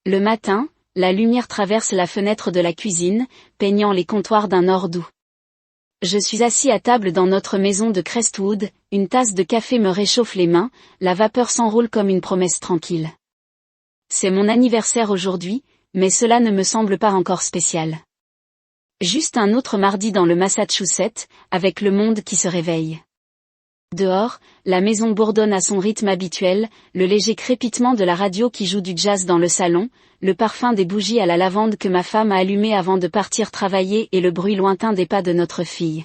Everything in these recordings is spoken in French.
Le matin, la lumière traverse la fenêtre de la cuisine, peignant les comptoirs d'un or doux. Je suis assis à table dans notre maison de Crestwood, une tasse de café me réchauffe les mains, la vapeur s'enroule comme une promesse tranquille. C'est mon anniversaire aujourd'hui, mais cela ne me semble pas encore spécial. Juste un autre mardi dans le Massachusetts, avec le monde qui se réveille. Dehors, la maison bourdonne à son rythme habituel, le léger crépitement de la radio qui joue du jazz dans le salon, le parfum des bougies à la lavande que ma femme a allumées avant de partir travailler et le bruit lointain des pas de notre fille.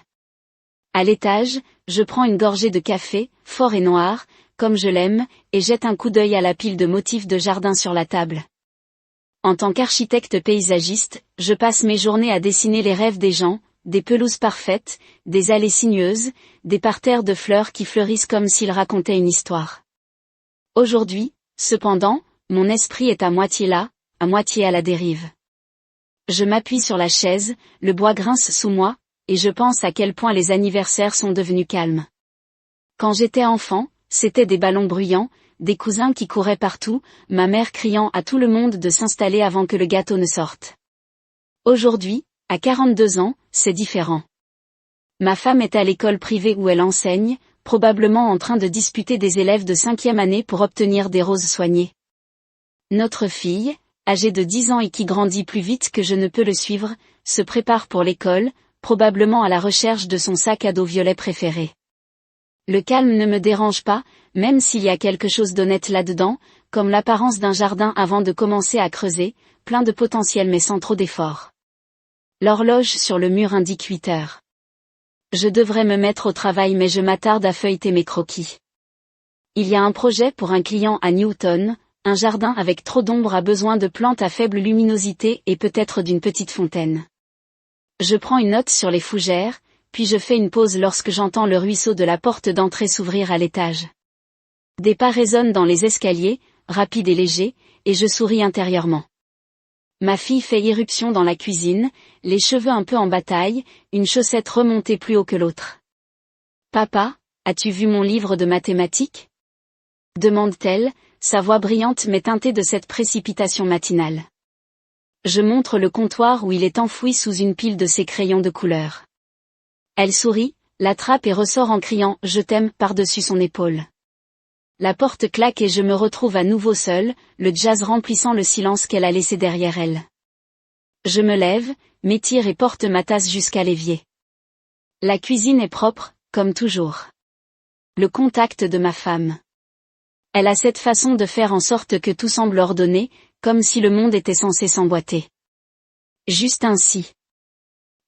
À l'étage, je prends une gorgée de café, fort et noir, comme je l'aime, et jette un coup d'œil à la pile de motifs de jardin sur la table. En tant qu'architecte paysagiste, je passe mes journées à dessiner les rêves des gens, des pelouses parfaites, des allées sinueuses, des parterres de fleurs qui fleurissent comme s'ils racontaient une histoire. Aujourd'hui, cependant, mon esprit est à moitié là, à moitié à la dérive. Je m'appuie sur la chaise, le bois grince sous moi, et je pense à quel point les anniversaires sont devenus calmes. Quand j'étais enfant, c'était des ballons bruyants, des cousins qui couraient partout, ma mère criant à tout le monde de s'installer avant que le gâteau ne sorte. Aujourd'hui, à 42 ans, c'est différent. Ma femme est à l'école privée où elle enseigne, probablement en train de disputer des élèves de 5e année pour obtenir des roses soignées. Notre fille, âgée de 10 ans et qui grandit plus vite que je ne peux le suivre, se prépare pour l'école, probablement à la recherche de son sac à dos violet préféré. Le calme ne me dérange pas, même s'il y a quelque chose d'honnête là-dedans, comme l'apparence d'un jardin avant de commencer à creuser, plein de potentiel mais sans trop d'efforts. L'horloge sur le mur indique 8 heures. Je devrais me mettre au travail mais je m'attarde à feuilleter mes croquis. Il y a un projet pour un client à Newton, un jardin avec trop d'ombre a besoin de plantes à faible luminosité et peut-être d'une petite fontaine. Je prends une note sur les fougères, puis je fais une pause lorsque j'entends le ruisseau de la porte d'entrée s'ouvrir à l'étage. Des pas résonnent dans les escaliers, rapides et légers, et je souris intérieurement. Ma fille fait irruption dans la cuisine, les cheveux un peu en bataille, une chaussette remontée plus haut que l'autre. « Papa, as-tu vu mon livre de mathématiques ?» demande-t-elle, sa voix brillante mais teintée de cette précipitation matinale. Je montre le comptoir où il est enfoui sous une pile de ses crayons de couleur. Elle sourit, l'attrape et ressort en criant « Je t'aime » par-dessus son épaule. La porte claque et je me retrouve à nouveau seule, le jazz remplissant le silence qu'elle a laissé derrière elle. Je me lève, m'étire et porte ma tasse jusqu'à l'évier. La cuisine est propre, comme toujours. Le contact de ma femme. Elle a cette façon de faire en sorte que tout semble ordonné, comme si le monde était censé s'emboîter. Juste ainsi.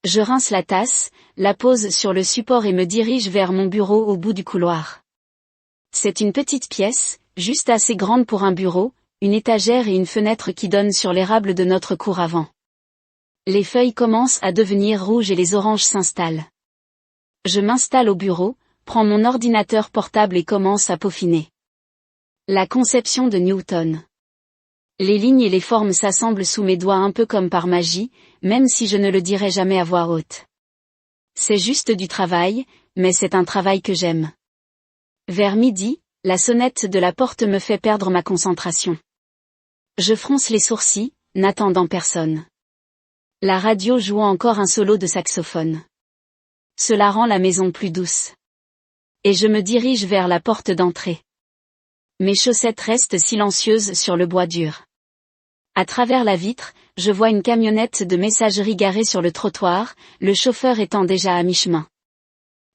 Je rince la tasse, la pose sur le support et me dirige vers mon bureau au bout du couloir. C'est une petite pièce, juste assez grande pour un bureau, une étagère et une fenêtre qui donnent sur l'érable de notre cour avant. Les feuilles commencent à devenir rouges et les oranges s'installent. Je m'installe au bureau, prends mon ordinateur portable et commence à peaufiner. La conception de Newton. Les lignes et les formes s'assemblent sous mes doigts un peu comme par magie, même si je ne le dirai jamais à voix haute. C'est juste du travail, mais c'est un travail que j'aime. Vers midi, la sonnette de la porte me fait perdre ma concentration. Je fronce les sourcils, n'attendant personne. La radio joue encore un solo de saxophone. Cela rend la maison plus douce. Et je me dirige vers la porte d'entrée. Mes chaussettes restent silencieuses sur le bois dur. À travers la vitre, je vois une camionnette de messagerie garée sur le trottoir, le chauffeur étant déjà à mi-chemin.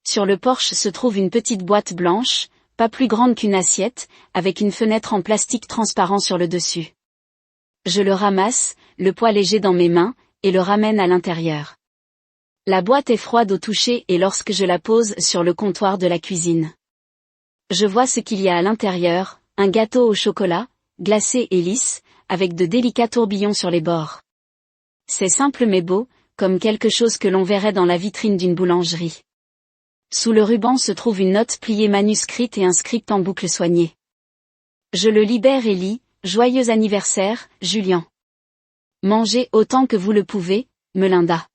Sur le porche se trouve une petite boîte blanche, pas plus grande qu'une assiette, avec une fenêtre en plastique transparent sur le dessus. Je le ramasse, le poids léger dans mes mains, et le ramène à l'intérieur. La boîte est froide au toucher et lorsque je la pose sur le comptoir de la cuisine. Je vois ce qu'il y a à l'intérieur, un gâteau au chocolat, glacé et lisse, avec de délicats tourbillons sur les bords. C'est simple mais beau, comme quelque chose que l'on verrait dans la vitrine d'une boulangerie. Sous le ruban se trouve une note pliée manuscrite et un script en boucle soigné. Je le libère et lis, « Joyeux anniversaire, Julien. Mangez autant que vous le pouvez, Melinda. »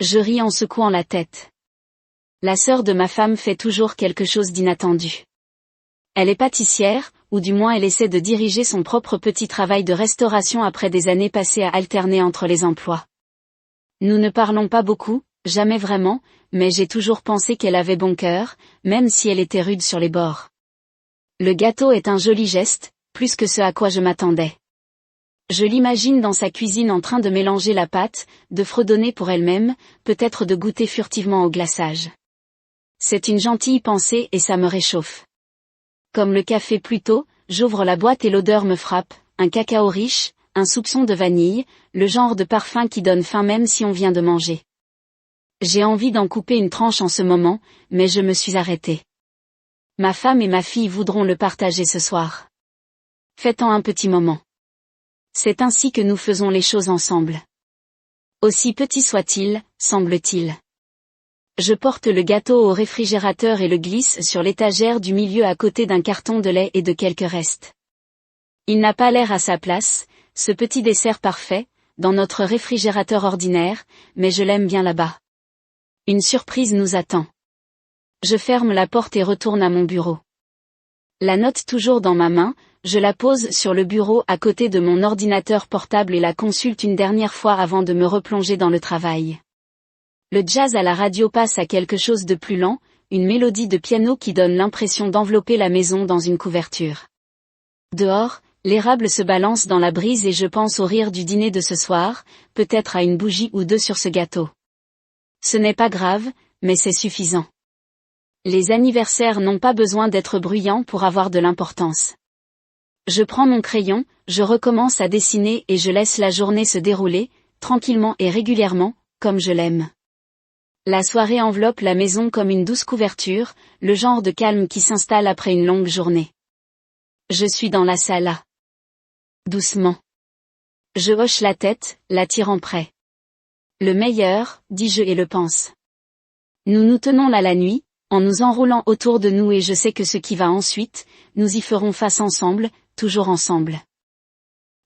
Je ris en secouant la tête. La sœur de ma femme fait toujours quelque chose d'inattendu. Elle est pâtissière, ou du moins elle essaie de diriger son propre petit travail de restauration après des années passées à alterner entre les emplois. Nous ne parlons pas beaucoup, jamais vraiment, mais j'ai toujours pensé qu'elle avait bon cœur, même si elle était rude sur les bords. Le gâteau est un joli geste, plus que ce à quoi je m'attendais. Je l'imagine dans sa cuisine en train de mélanger la pâte, de fredonner pour elle-même, peut-être de goûter furtivement au glaçage. C'est une gentille pensée et ça me réchauffe. Comme le café plus tôt, j'ouvre la boîte et l'odeur me frappe, un cacao riche, un soupçon de vanille, le genre de parfum qui donne faim même si on vient de manger. J'ai envie d'en couper une tranche en ce moment, mais je me suis arrêtée. Ma femme et ma fille voudront le partager ce soir. Faites-en un petit moment. C'est ainsi que nous faisons les choses ensemble. Aussi petit soit-il, semble-t-il. Je porte le gâteau au réfrigérateur et le glisse sur l'étagère du milieu à côté d'un carton de lait et de quelques restes. Il n'a pas l'air à sa place, ce petit dessert parfait, dans notre réfrigérateur ordinaire, mais je l'aime bien là-bas. Une surprise nous attend. Je ferme la porte et retourne à mon bureau. La note toujours dans ma main, je la pose sur le bureau à côté de mon ordinateur portable et la consulte une dernière fois avant de me replonger dans le travail. Le jazz à la radio passe à quelque chose de plus lent, une mélodie de piano qui donne l'impression d'envelopper la maison dans une couverture. Dehors, l'érable se balance dans la brise et je pense au rire du dîner de ce soir, peut-être à une bougie ou deux sur ce gâteau. Ce n'est pas grave, mais c'est suffisant. Les anniversaires n'ont pas besoin d'être bruyants pour avoir de l'importance. Je prends mon crayon, je recommence à dessiner et je laisse la journée se dérouler, tranquillement et régulièrement, comme je l'aime. La soirée enveloppe la maison comme une douce couverture, le genre de calme qui s'installe après une longue journée. Je suis dans la salle. Doucement. Je hoche la tête, l'attirant près. Le meilleur, dis-je et le pense. Nous nous tenons là la nuit, en nous enroulant autour de nous et je sais que ce qui va ensuite, nous y ferons face ensemble, toujours ensemble.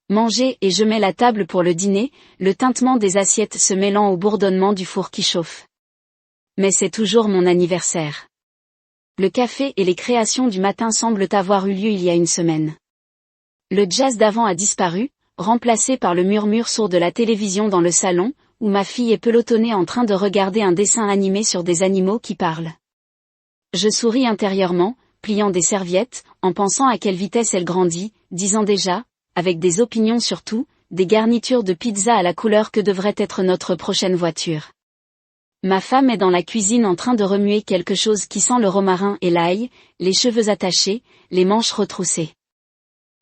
Manger et je mets la table pour le dîner, le tintement des assiettes se mêlant au bourdonnement du four qui chauffe. Mais c'est toujours mon anniversaire. Le café et les créations du matin semblent avoir eu lieu il y a une semaine. Le jazz d'avant a disparu, remplacé par le murmure sourd de la télévision dans le salon, où ma fille est pelotonnée en train de regarder un dessin animé sur des animaux qui parlent. Je souris intérieurement, pliant des serviettes, en pensant à quelle vitesse elle grandit, 10 ans déjà, avec des opinions sur tout, des garnitures de pizza à la couleur que devrait être notre prochaine voiture. Ma femme est dans la cuisine en train de remuer quelque chose qui sent le romarin et l'ail, les cheveux attachés, les manches retroussées.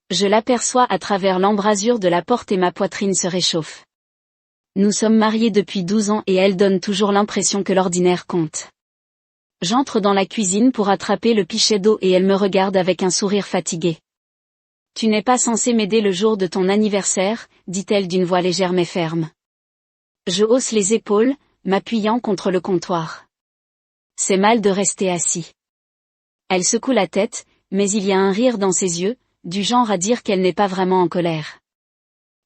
Je l'aperçois à travers l'embrasure de la porte et ma poitrine se réchauffe. Nous sommes mariés depuis 12 ans et elle donne toujours l'impression que l'ordinaire compte. J'entre dans la cuisine pour attraper le pichet d'eau et elle me regarde avec un sourire fatigué. « Tu n'es pas censé m'aider le jour de ton anniversaire, dit-elle d'une voix légère mais ferme. Je hausse les épaules, m'appuyant contre le comptoir. C'est mal de rester assis. Elle secoue la tête, mais il y a un rire dans ses yeux, du genre à dire qu'elle n'est pas vraiment en colère.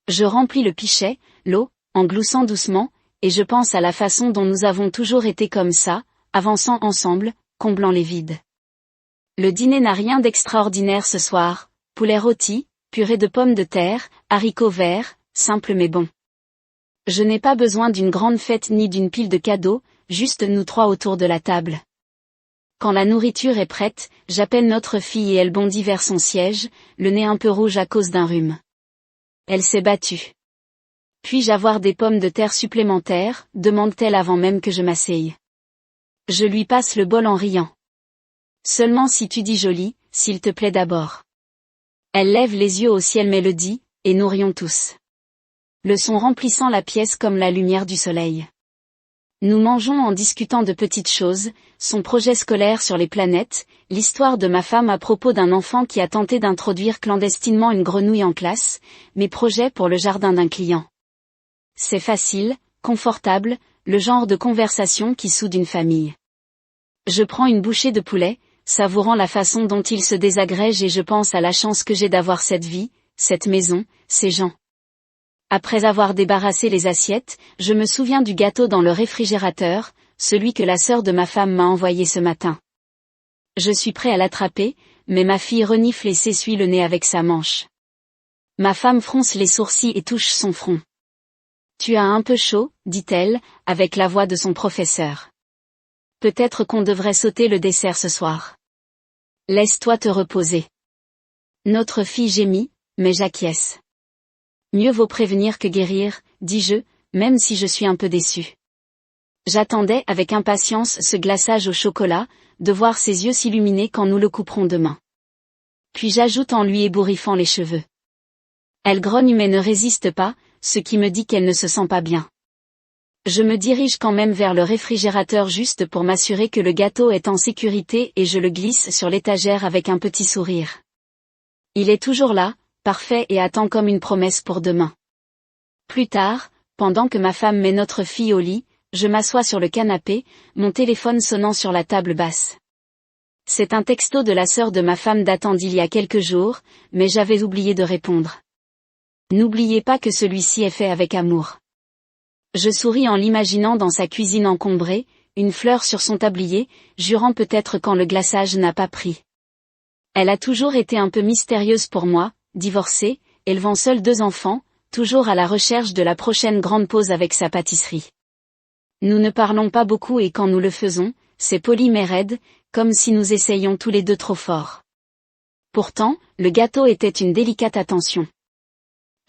Je remplis le pichet, l'eau, en gloussant doucement, et je pense à la façon dont nous avons toujours été comme ça, avançant ensemble, comblant les vides. Le dîner n'a rien d'extraordinaire ce soir, poulet rôti, purée de pommes de terre, haricots verts, simple mais bon. Je n'ai pas besoin d'une grande fête ni d'une pile de cadeaux, juste nous trois autour de la table. Quand la nourriture est prête, j'appelle notre fille et elle bondit vers son siège, le nez un peu rouge à cause d'un rhume. Elle s'est battue. Puis-je avoir des pommes de terre supplémentaires, demande-t-elle avant même que je m'asseye. Je lui passe le bol en riant. Seulement si tu dis joli, s'il te plaît d'abord. Elle lève les yeux au ciel mais le dit, et nous rions tous. Le son remplissant la pièce comme la lumière du soleil. Nous mangeons en discutant de petites choses, son projet scolaire sur les planètes, l'histoire de ma femme à propos d'un enfant qui a tenté d'introduire clandestinement une grenouille en classe, mes projets pour le jardin d'un client. C'est facile, confortable, le genre de conversation qui soude une famille. Je prends une bouchée de poulet, savourant la façon dont il se désagrège et je pense à la chance que j'ai d'avoir cette vie, cette maison, ces gens. Après avoir débarrassé les assiettes, je me souviens du gâteau dans le réfrigérateur, celui que la sœur de ma femme m'a envoyé ce matin. Je suis prêt à l'attraper, mais ma fille renifle et s'essuie le nez avec sa manche. Ma femme fronce les sourcils et touche son front. Tu as un peu chaud, dit-elle, avec la voix de son professeur. Peut-être qu'on devrait sauter le dessert ce soir. Laisse-toi te reposer. Notre fille gémit, mais j'acquiesce. Mieux vaut prévenir que guérir, dis-je, même si je suis un peu déçu. J'attendais avec impatience ce glaçage au chocolat, de voir ses yeux s'illuminer quand nous le couperons demain. Puis j'ajoute en lui ébouriffant les cheveux. Elle grogne mais ne résiste pas, ce qui me dit qu'elle ne se sent pas bien. Je me dirige quand même vers le réfrigérateur juste pour m'assurer que le gâteau est en sécurité et je le glisse sur l'étagère avec un petit sourire. Il est toujours là, parfait et attend comme une promesse pour demain. Plus tard, pendant que ma femme met notre fille au lit, je m'assois sur le canapé, mon téléphone sonnant sur la table basse. C'est un texto de la sœur de ma femme datant d'il y a quelques jours, mais j'avais oublié de répondre. N'oubliez pas que celui-ci est fait avec amour. Je souris en l'imaginant dans sa cuisine encombrée, une fleur sur son tablier, jurant peut-être quand le glaçage n'a pas pris. Elle a toujours été un peu mystérieuse pour moi, divorcée, élevant seule 2 enfants, toujours à la recherche de la prochaine grande pause avec sa pâtisserie. Nous ne parlons pas beaucoup et quand nous le faisons, c'est poli mais raide, comme si nous essayions tous les deux trop fort. Pourtant, le gâteau était une délicate attention.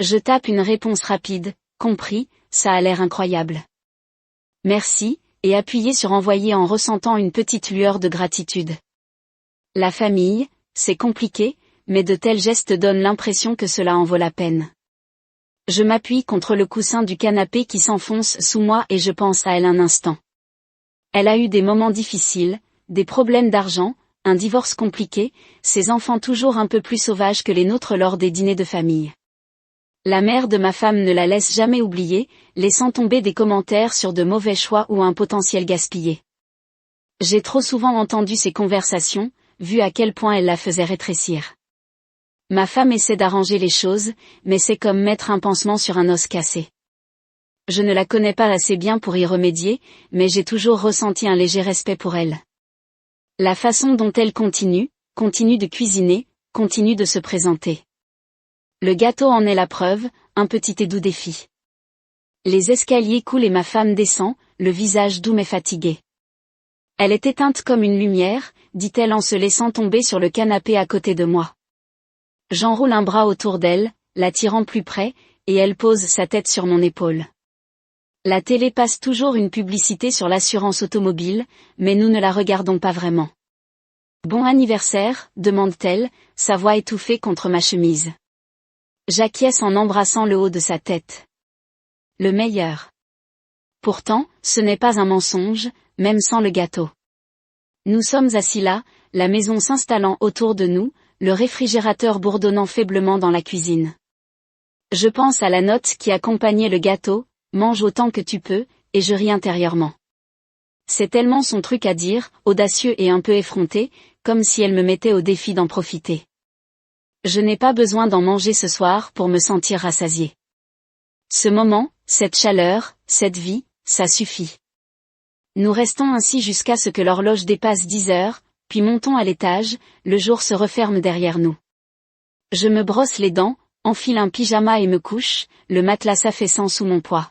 Je tape une réponse rapide, compris, ça a l'air incroyable. Merci, et appuyez sur envoyer en ressentant une petite lueur de gratitude. La famille, c'est compliqué, mais de tels gestes donnent l'impression que cela en vaut la peine. Je m'appuie contre le coussin du canapé qui s'enfonce sous moi et je pense à elle un instant. Elle a eu des moments difficiles, des problèmes d'argent, un divorce compliqué, ses enfants toujours un peu plus sauvages que les nôtres lors des dîners de famille. La mère de ma femme ne la laisse jamais oublier, laissant tomber des commentaires sur de mauvais choix ou un potentiel gaspillé. J'ai trop souvent entendu ces conversations, vu à quel point elle la faisait rétrécir. Ma femme essaie d'arranger les choses, mais c'est comme mettre un pansement sur un os cassé. Je ne la connais pas assez bien pour y remédier, mais j'ai toujours ressenti un léger respect pour elle. La façon dont elle continue de cuisiner, continue de se présenter. Le gâteau en est la preuve, un petit et doux défi. Les escaliers coulent et ma femme descend, le visage doux mais fatigué. Elle est éteinte comme une lumière, dit-elle en se laissant tomber sur le canapé à côté de moi. J'enroule un bras autour d'elle, l'attirant plus près, et elle pose sa tête sur mon épaule. La télé passe toujours une publicité sur l'assurance automobile, mais nous ne la regardons pas vraiment. Bon anniversaire, demande-t-elle, sa voix étouffée contre ma chemise. J'acquiesce en embrassant le haut de sa tête. Le meilleur. Pourtant, ce n'est pas un mensonge, même sans le gâteau. Nous sommes assis là, la maison s'installant autour de nous, le réfrigérateur bourdonnant faiblement dans la cuisine. Je pense à la note qui accompagnait le gâteau, mange autant que tu peux, et je ris intérieurement. C'est tellement son truc à dire, audacieux et un peu effronté, comme si elle me mettait au défi d'en profiter. Je n'ai pas besoin d'en manger ce soir pour me sentir rassasié. Ce moment, cette chaleur, cette vie, ça suffit. Nous restons ainsi jusqu'à ce que l'horloge dépasse 10 heures, puis montons à l'étage, le jour se referme derrière nous. Je me brosse les dents, enfile un pyjama et me couche, le matelas s'affaissant sous mon poids.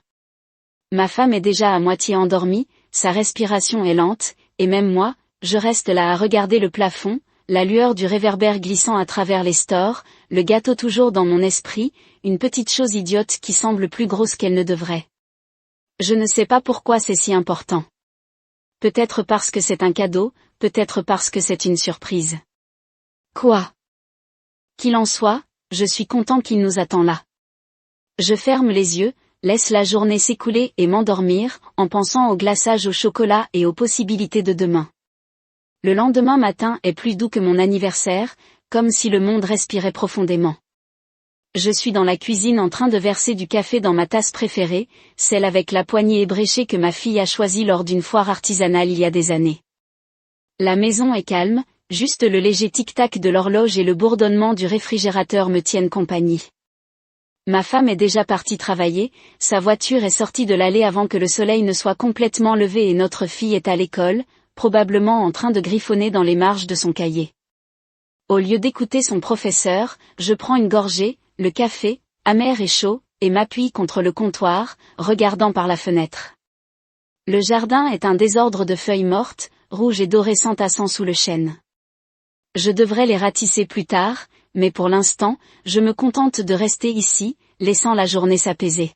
Ma femme est déjà à moitié endormie, sa respiration est lente, et même moi, je reste là à regarder le plafond, la lueur du réverbère glissant à travers les stores, le gâteau toujours dans mon esprit, une petite chose idiote qui semble plus grosse qu'elle ne devrait. Je ne sais pas pourquoi c'est si important. Peut-être parce que c'est un cadeau, peut-être parce que c'est une surprise. Quoi? Qu'il en soit, je suis content qu'il nous attend là. Je ferme les yeux, laisse la journée s'écouler et m'endormir, en pensant au glaçage au chocolat et aux possibilités de demain. Le lendemain matin est plus doux que mon anniversaire, comme si le monde respirait profondément. Je suis dans la cuisine en train de verser du café dans ma tasse préférée, celle avec la poignée ébréchée que ma fille a choisie lors d'une foire artisanale il y a des années. La maison est calme, juste le léger tic-tac de l'horloge et le bourdonnement du réfrigérateur me tiennent compagnie. Ma femme est déjà partie travailler, sa voiture est sortie de l'allée avant que le soleil ne soit complètement levé et notre fille est à l'école, probablement en train de griffonner dans les marges de son cahier. Au lieu d'écouter son professeur, je prends une gorgée, le café, amer et chaud, et m'appuie contre le comptoir, regardant par la fenêtre. Le jardin est un désordre de feuilles mortes, rouges et dorées s'entassant sous le chêne. Je devrais les ratisser plus tard, mais pour l'instant, je me contente de rester ici, laissant la journée s'apaiser.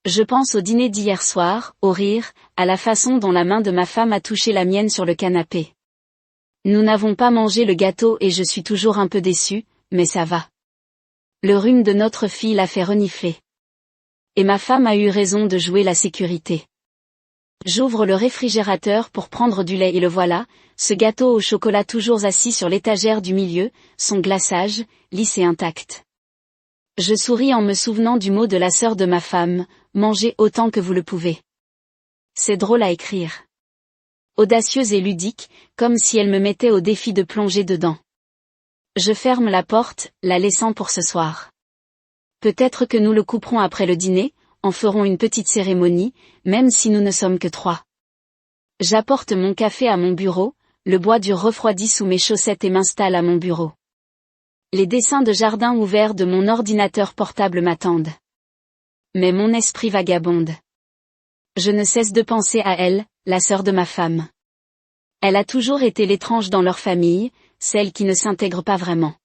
Je pense au dîner d'hier soir, au rire, à la façon dont la main de ma femme a touché la mienne sur le canapé. Nous n'avons pas mangé le gâteau et je suis toujours un peu déçue, mais ça va. Le rhume de notre fille l'a fait renifler. Et ma femme a eu raison de jouer la sécurité. J'ouvre le réfrigérateur pour prendre du lait et le voilà, ce gâteau au chocolat toujours assis sur l'étagère du milieu, son glaçage, lisse et intact. Je souris en me souvenant du mot de la sœur de ma femme, mangez autant que vous le pouvez. C'est drôle à écrire. Audacieuse et ludique, comme si elle me mettait au défi de plonger dedans. Je ferme la porte, la laissant pour ce soir. Peut-être que nous le couperons après le dîner, en ferons une petite cérémonie, même si nous ne sommes que 3. J'apporte mon café à mon bureau, le bois dur refroidit sous mes chaussettes et m'installe à mon bureau. Les dessins de jardin ouverts de mon ordinateur portable m'attendent. Mais mon esprit vagabonde. Je ne cesse de penser à elle, la sœur de ma femme. Elle a toujours été l'étrange dans leur famille, celle qui ne s'intègre pas vraiment.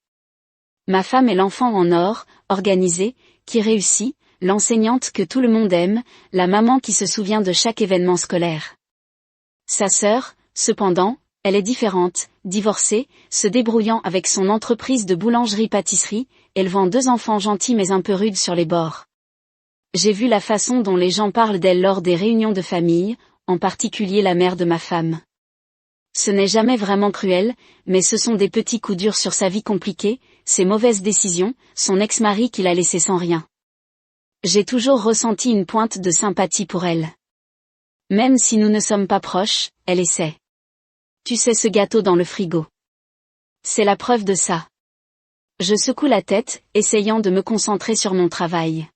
Ma femme est l'enfant en or, organisée, qui réussit, l'enseignante que tout le monde aime, la maman qui se souvient de chaque événement scolaire. Sa sœur, cependant, elle est différente, divorcée, se débrouillant avec son entreprise de boulangerie-pâtisserie, élevant 2 enfants gentils mais un peu rudes sur les bords. J'ai vu la façon dont les gens parlent d'elle lors des réunions de famille, en particulier la mère de ma femme. Ce n'est jamais vraiment cruel, mais ce sont des petits coups durs sur sa vie compliquée, ses mauvaises décisions, son ex-mari qui l'a laissé sans rien. J'ai toujours ressenti une pointe de sympathie pour elle. Même si nous ne sommes pas proches, elle essaie. Tu sais ce gâteau dans le frigo. C'est la preuve de ça. Je secoue la tête, essayant de me concentrer sur mon travail.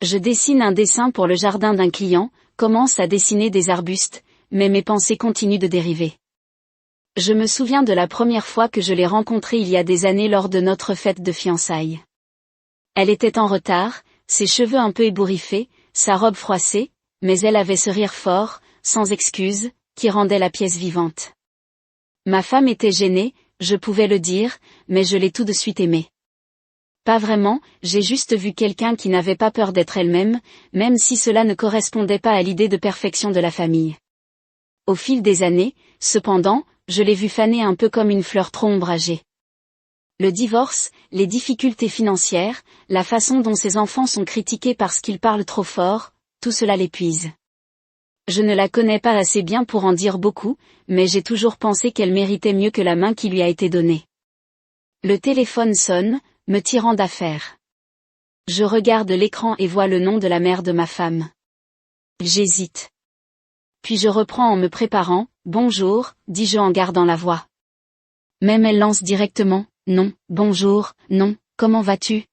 Je dessine un dessin pour le jardin d'un client, commence à dessiner des arbustes, mais mes pensées continuent de dériver. Je me souviens de la première fois que je l'ai rencontrée il y a des années lors de notre fête de fiançailles. Elle était en retard, ses cheveux un peu ébouriffés, sa robe froissée, mais elle avait ce rire fort, sans excuse, qui rendait la pièce vivante. Ma femme était gênée, je pouvais le dire, mais je l'ai tout de suite aimée. Pas vraiment, j'ai juste vu quelqu'un qui n'avait pas peur d'être elle-même, même si cela ne correspondait pas à l'idée de perfection de la famille. Au fil des années, cependant, je l'ai vue faner un peu comme une fleur trop ombragée. Le divorce, les difficultés financières, la façon dont ses enfants sont critiqués parce qu'ils parlent trop fort, tout cela l'épuise. Je ne la connais pas assez bien pour en dire beaucoup, mais j'ai toujours pensé qu'elle méritait mieux que la main qui lui a été donnée. Le téléphone sonne, me tirant d'affaire. Je regarde l'écran et vois le nom de la mère de ma femme. J'hésite. Puis je reprends en me préparant, « Bonjour », dis-je en gardant la voix. Même elle lance directement, « Non, bonjour, non, comment vas-tu ?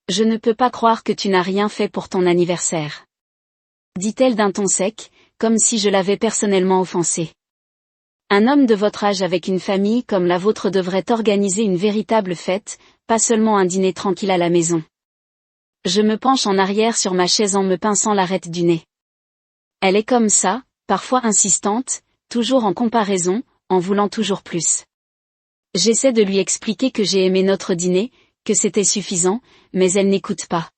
Je ne peux pas croire que tu n'as rien fait pour ton anniversaire. » Dit-elle d'un ton sec, comme si je l'avais personnellement offensée. Un homme de votre âge avec une famille comme la vôtre devrait organiser une véritable fête, pas seulement un dîner tranquille à la maison. Je me penche en arrière sur ma chaise en me pinçant l'arête du nez. Elle est comme ça, parfois insistante, toujours en comparaison, en voulant toujours plus. J'essaie de lui expliquer que j'ai aimé notre dîner, que c'était suffisant, mais elle n'écoute pas.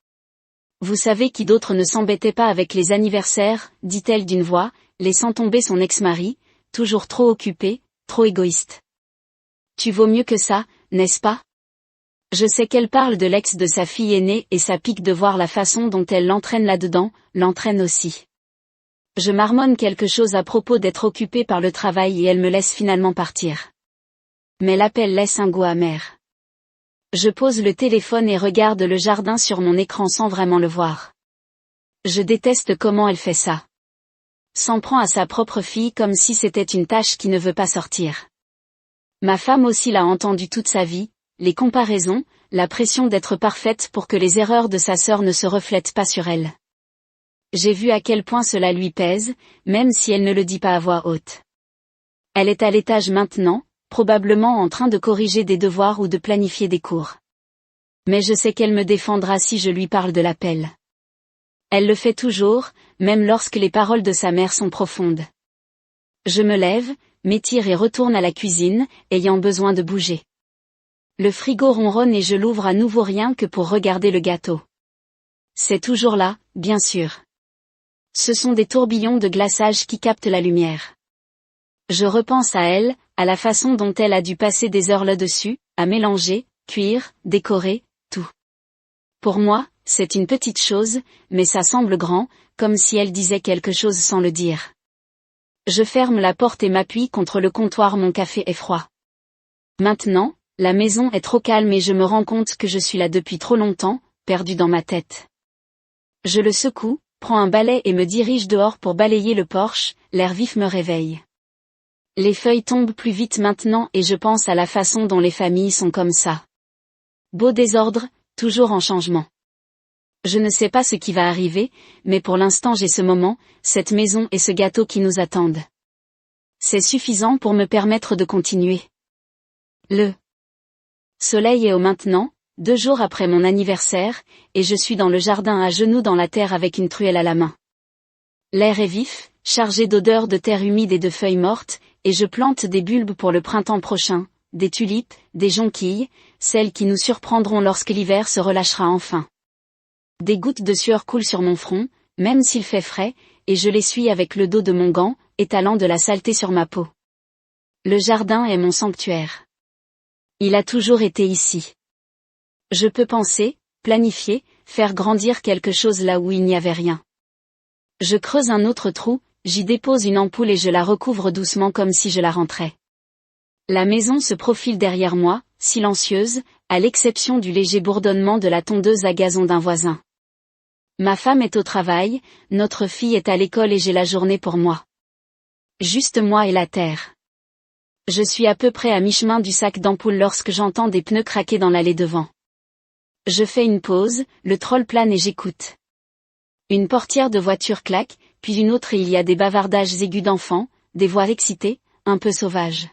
Vous savez qui d'autre ne s'embêtait pas avec les anniversaires, dit-elle d'une voix, laissant tomber son ex-mari, toujours trop occupé, trop égoïste. Tu vaux mieux que ça, n'est-ce pas ? Je sais qu'elle parle de l'ex de sa fille aînée et ça pique de voir la façon dont elle l'entraîne là-dedans, l'entraîne aussi. Je marmonne quelque chose à propos d'être occupée par le travail et elle me laisse finalement partir. Mais l'appel laisse un goût amer. Je pose le téléphone et regarde le jardin sur mon écran sans vraiment le voir. Je déteste comment elle fait ça. S'en prend à sa propre fille comme si c'était une tâche qui ne veut pas sortir. Ma femme aussi l'a entendu toute sa vie, les comparaisons, la pression d'être parfaite pour que les erreurs de sa sœur ne se reflètent pas sur elle. J'ai vu à quel point cela lui pèse, même si elle ne le dit pas à voix haute. Elle est à l'étage maintenant, probablement en train de corriger des devoirs ou de planifier des cours. Mais je sais qu'elle me défendra si je lui parle de l'appel. Elle le fait toujours, même lorsque les paroles de sa mère sont profondes. Je me lève, m'étire et retourne à la cuisine, ayant besoin de bouger. Le frigo ronronne et je l'ouvre à nouveau rien que pour regarder le gâteau. C'est toujours là, bien sûr. Ce sont des tourbillons de glaçage qui captent la lumière. Je repense à elle, à la façon dont elle a dû passer des heures là-dessus, à mélanger, cuire, décorer, tout. Pour moi, c'est une petite chose, mais ça semble grand, comme si elle disait quelque chose sans le dire. Je ferme la porte et m'appuie contre le comptoir, mon café est froid. Maintenant, la maison est trop calme et je me rends compte que je suis là depuis trop longtemps, perdu dans ma tête. Je le secoue, prends un balai et me dirige dehors pour balayer le porche, l'air vif me réveille. Les feuilles tombent plus vite maintenant et je pense à la façon dont les familles sont comme ça. Beau désordre, toujours en changement. Je ne sais pas ce qui va arriver, mais pour l'instant j'ai ce moment, cette maison et ce gâteau qui nous attendent. C'est suffisant pour me permettre de continuer. Le soleil est au maintenant, 2 jours après mon anniversaire, et je suis dans le jardin à genoux dans la terre avec une truelle à la main. L'air est vif, chargé d'odeurs de terre humide et de feuilles mortes, et je plante des bulbes pour le printemps prochain, des tulipes, des jonquilles, celles qui nous surprendront lorsque l'hiver se relâchera enfin. Des gouttes de sueur coulent sur mon front, même s'il fait frais, et je l'essuie avec le dos de mon gant, étalant de la saleté sur ma peau. Le jardin est mon sanctuaire. Il a toujours été ici. Je peux penser, planifier, faire grandir quelque chose là où il n'y avait rien. Je creuse un autre trou, j'y dépose une ampoule et je la recouvre doucement comme si je la rentrais. La maison se profile derrière moi, silencieuse, à l'exception du léger bourdonnement de la tondeuse à gazon d'un voisin. Ma femme est au travail, notre fille est à l'école et j'ai la journée pour moi. Juste moi et la terre. Je suis à peu près à mi-chemin du sac d'ampoules lorsque j'entends des pneus craquer dans l'allée devant. Je fais une pause, le troll plane et j'écoute. Une portière de voiture claque, puis une autre et il y a des bavardages aigus d'enfants, des voix excitées, un peu sauvages.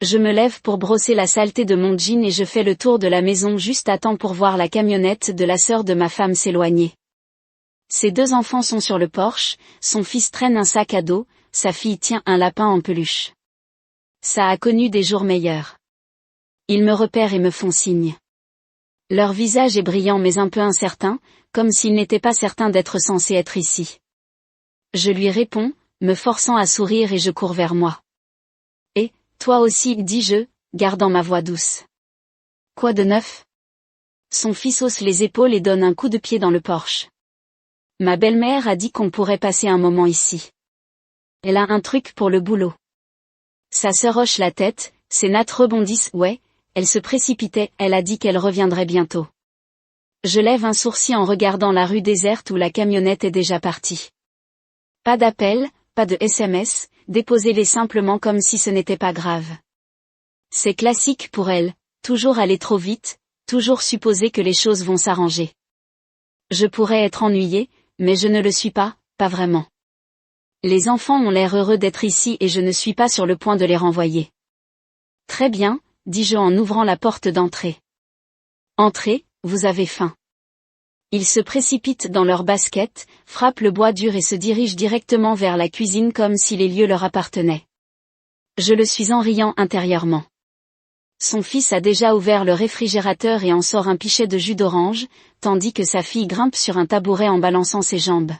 Je me lève pour brosser la saleté de mon jean et je fais le tour de la maison juste à temps pour voir la camionnette de la sœur de ma femme s'éloigner. Ses 2 enfants sont sur le porche, son fils traîne un sac à dos, sa fille tient un lapin en peluche. Ça a connu des jours meilleurs. Ils me repèrent et me font signe. Leur visage est brillant mais un peu incertain, comme s'ils n'étaient pas certains d'être censés être ici. Je lui réponds, me forçant à sourire et je cours vers moi. Et, toi aussi, dis-je, gardant ma voix douce. Quoi de neuf? Son fils hausse les épaules et donne un coup de pied dans le porche. Ma belle-mère a dit qu'on pourrait passer un moment ici. Elle a un truc pour le boulot. Sa sœur hoche la tête, ses nattes rebondissent, ouais, elle se précipitait, elle a dit qu'elle reviendrait bientôt. Je lève un sourcil en regardant la rue déserte où la camionnette est déjà partie. Pas d'appel, pas de SMS, déposez-les simplement comme si ce n'était pas grave. C'est classique pour elle, toujours aller trop vite, toujours supposer que les choses vont s'arranger. Je pourrais être ennuyée, mais je ne le suis pas, pas vraiment. Les enfants ont l'air heureux d'être ici et je ne suis pas sur le point de les renvoyer. Très bien, dis-je en ouvrant la porte d'entrée. Entrez, vous avez faim. Ils se précipitent dans leur basket, frappent le bois dur et se dirigent directement vers la cuisine comme si les lieux leur appartenaient. Je le suis en riant intérieurement. Son fils a déjà ouvert le réfrigérateur et en sort un pichet de jus d'orange, tandis que sa fille grimpe sur un tabouret en balançant ses jambes.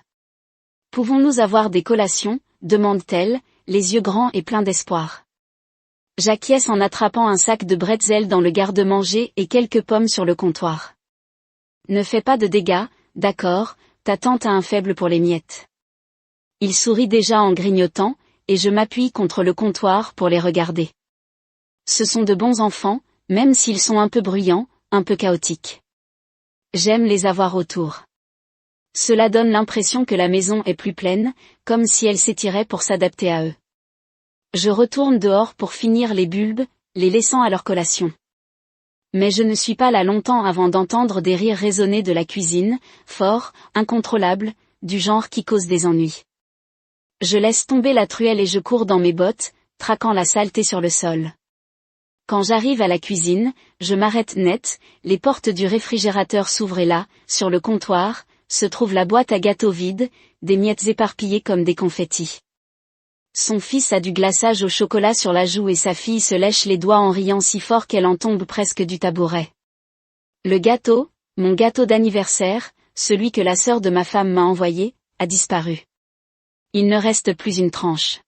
Pouvons-nous avoir des collations, demande-t-elle, les yeux grands et pleins d'espoir. J'acquiesce en attrapant un sac de bretzel dans le garde-manger et quelques pommes sur le comptoir. Ne fais pas de dégâts, d'accord, ta tante a un faible pour les miettes. Il sourit déjà en grignotant, et je m'appuie contre le comptoir pour les regarder. Ce sont de bons enfants, même s'ils sont un peu bruyants, un peu chaotiques. J'aime les avoir autour. Cela donne l'impression que la maison est plus pleine, comme si elle s'étirait pour s'adapter à eux. Je retourne dehors pour finir les bulbes, les laissant à leur collation. Mais je ne suis pas là longtemps avant d'entendre des rires résonner de la cuisine, forts, incontrôlables, du genre qui cause des ennuis. Je laisse tomber la truelle et je cours dans mes bottes, traquant la saleté sur le sol. Quand j'arrive à la cuisine, je m'arrête net, les portes du réfrigérateur s'ouvrent et là, sur le comptoir, se trouve la boîte à gâteaux vide, des miettes éparpillées comme des confettis. Son fils a du glaçage au chocolat sur la joue et sa fille se lèche les doigts en riant si fort qu'elle en tombe presque du tabouret. Le gâteau, mon gâteau d'anniversaire, celui que la sœur de ma femme m'a envoyé, a disparu. Il ne reste plus une tranche.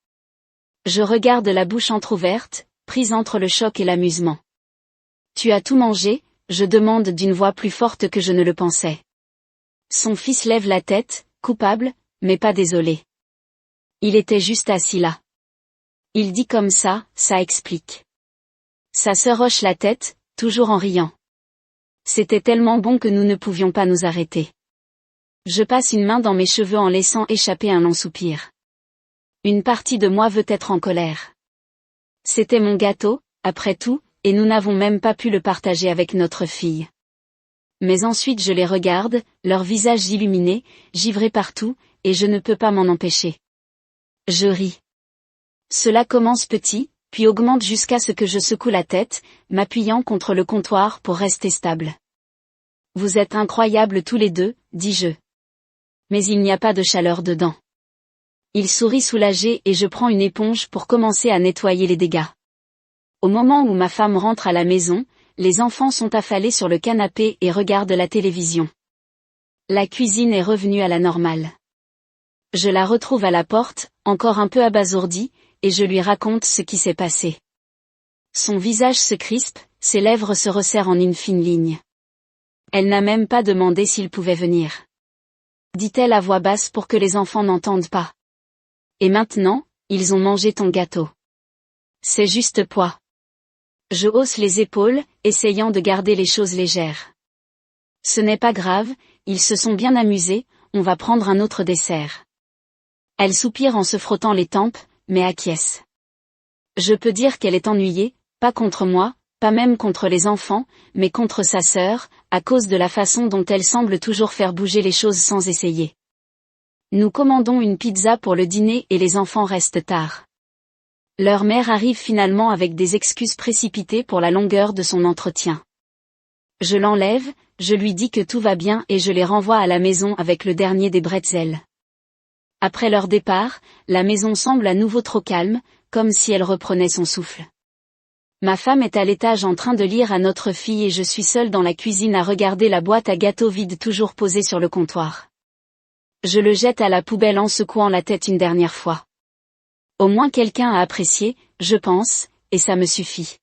Je regarde la bouche entr'ouverte, prise entre le choc et l'amusement. Tu as tout mangé? Je demande d'une voix plus forte que je ne le pensais. Son fils lève la tête, coupable, mais pas désolé. Il était juste assis là. Il dit comme ça explique. Sa sœur hoche la tête, toujours en riant. C'était tellement bon que nous ne pouvions pas nous arrêter. Je passe une main dans mes cheveux en laissant échapper un long soupir. Une partie de moi veut être en colère. C'était mon gâteau, après tout, et nous n'avons même pas pu le partager avec notre fille. Mais ensuite je les regarde, leurs visages illuminés, givrés partout, et je ne peux pas m'en empêcher. Je ris. Cela commence petit, puis augmente jusqu'à ce que je secoue la tête, m'appuyant contre le comptoir pour rester stable. Vous êtes incroyables tous les deux, dis-je. Mais il n'y a pas de chaleur dedans. Il sourit soulagé et je prends une éponge pour commencer à nettoyer les dégâts. Au moment où ma femme rentre à la maison, les enfants sont affalés sur le canapé et regardent la télévision. La cuisine est revenue à la normale. Je la retrouve à la porte, encore un peu abasourdie, et je lui raconte ce qui s'est passé. Son visage se crispe, ses lèvres se resserrent en une fine ligne. Elle n'a même pas demandé s'il pouvait venir. Dit-elle à voix basse pour que les enfants n'entendent pas. Et maintenant, ils ont mangé ton gâteau. C'est juste poids. Je hausse les épaules, essayant de garder les choses légères. Ce n'est pas grave, ils se sont bien amusés, on va prendre un autre dessert. Elle soupire en se frottant les tempes, mais acquiesce. Je peux dire qu'elle est ennuyée, pas contre moi, pas même contre les enfants, mais contre sa sœur, à cause de la façon dont elle semble toujours faire bouger les choses sans essayer. Nous commandons une pizza pour le dîner et les enfants restent tard. Leur mère arrive finalement avec des excuses précipitées pour la longueur de son entretien. Je l'enlève, je lui dis que tout va bien et je les renvoie à la maison avec le dernier des bretzels. Après leur départ, la maison semble à nouveau trop calme, comme si elle reprenait son souffle. Ma femme est à l'étage en train de lire à notre fille et je suis seule dans la cuisine à regarder la boîte à gâteaux vide toujours posée sur le comptoir. Je le jette à la poubelle en secouant la tête une dernière fois. Au moins quelqu'un a apprécié, je pense, et ça me suffit.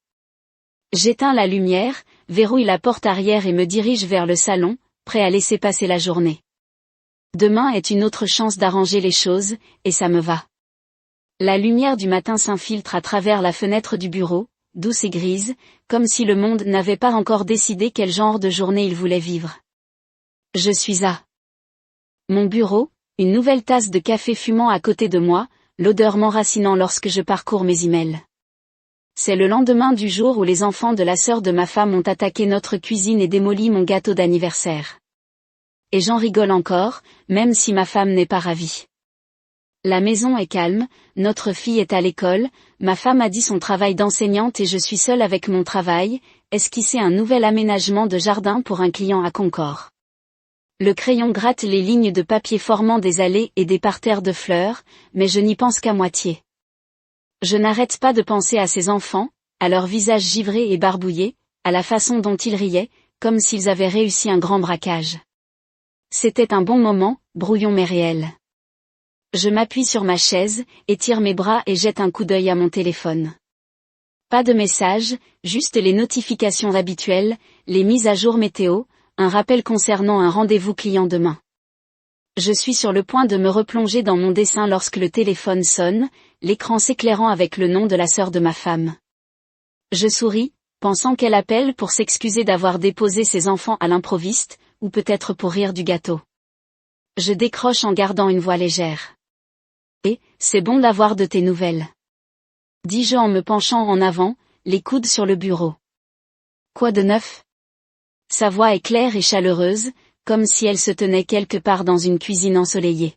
J'éteins la lumière, verrouille la porte arrière et me dirige vers le salon, prêt à laisser passer la journée. Demain est une autre chance d'arranger les choses, et ça me va. La lumière du matin s'infiltre à travers la fenêtre du bureau, douce et grise, comme si le monde n'avait pas encore décidé quel genre de journée il voulait vivre. Je suis à mon bureau, une nouvelle tasse de café fumant à côté de moi, l'odeur m'enracinant lorsque je parcours mes emails. C'est le lendemain du jour où les enfants de la sœur de ma femme ont attaqué notre cuisine et démoli mon gâteau d'anniversaire. Et j'en rigole encore, même si ma femme n'est pas ravie. La maison est calme, notre fille est à l'école, ma femme a dit son travail d'enseignante et je suis seule avec mon travail, esquisser un nouvel aménagement de jardin pour un client à Concorde. Le crayon gratte les lignes de papier formant des allées et des parterres de fleurs, mais je n'y pense qu'à moitié. Je n'arrête pas de penser à ces enfants, à leurs visages givrés et barbouillés, à la façon dont ils riaient, comme s'ils avaient réussi un grand braquage. C'était un bon moment, brouillon mais réel. Je m'appuie sur ma chaise, étire mes bras et jette un coup d'œil à mon téléphone. Pas de messages, juste les notifications habituelles, les mises à jour météo, un rappel concernant un rendez-vous client demain. Je suis sur le point de me replonger dans mon dessin lorsque le téléphone sonne, l'écran s'éclairant avec le nom de la sœur de ma femme. Je souris, pensant qu'elle appelle pour s'excuser d'avoir déposé ses enfants à l'improviste, ou peut-être pour rire du gâteau. Je décroche en gardant une voix légère. Et, c'est bon d'avoir de tes nouvelles. Dis-je en me penchant en avant, les coudes sur le bureau. Quoi de neuf? Sa voix est claire et chaleureuse, comme si elle se tenait quelque part dans une cuisine ensoleillée.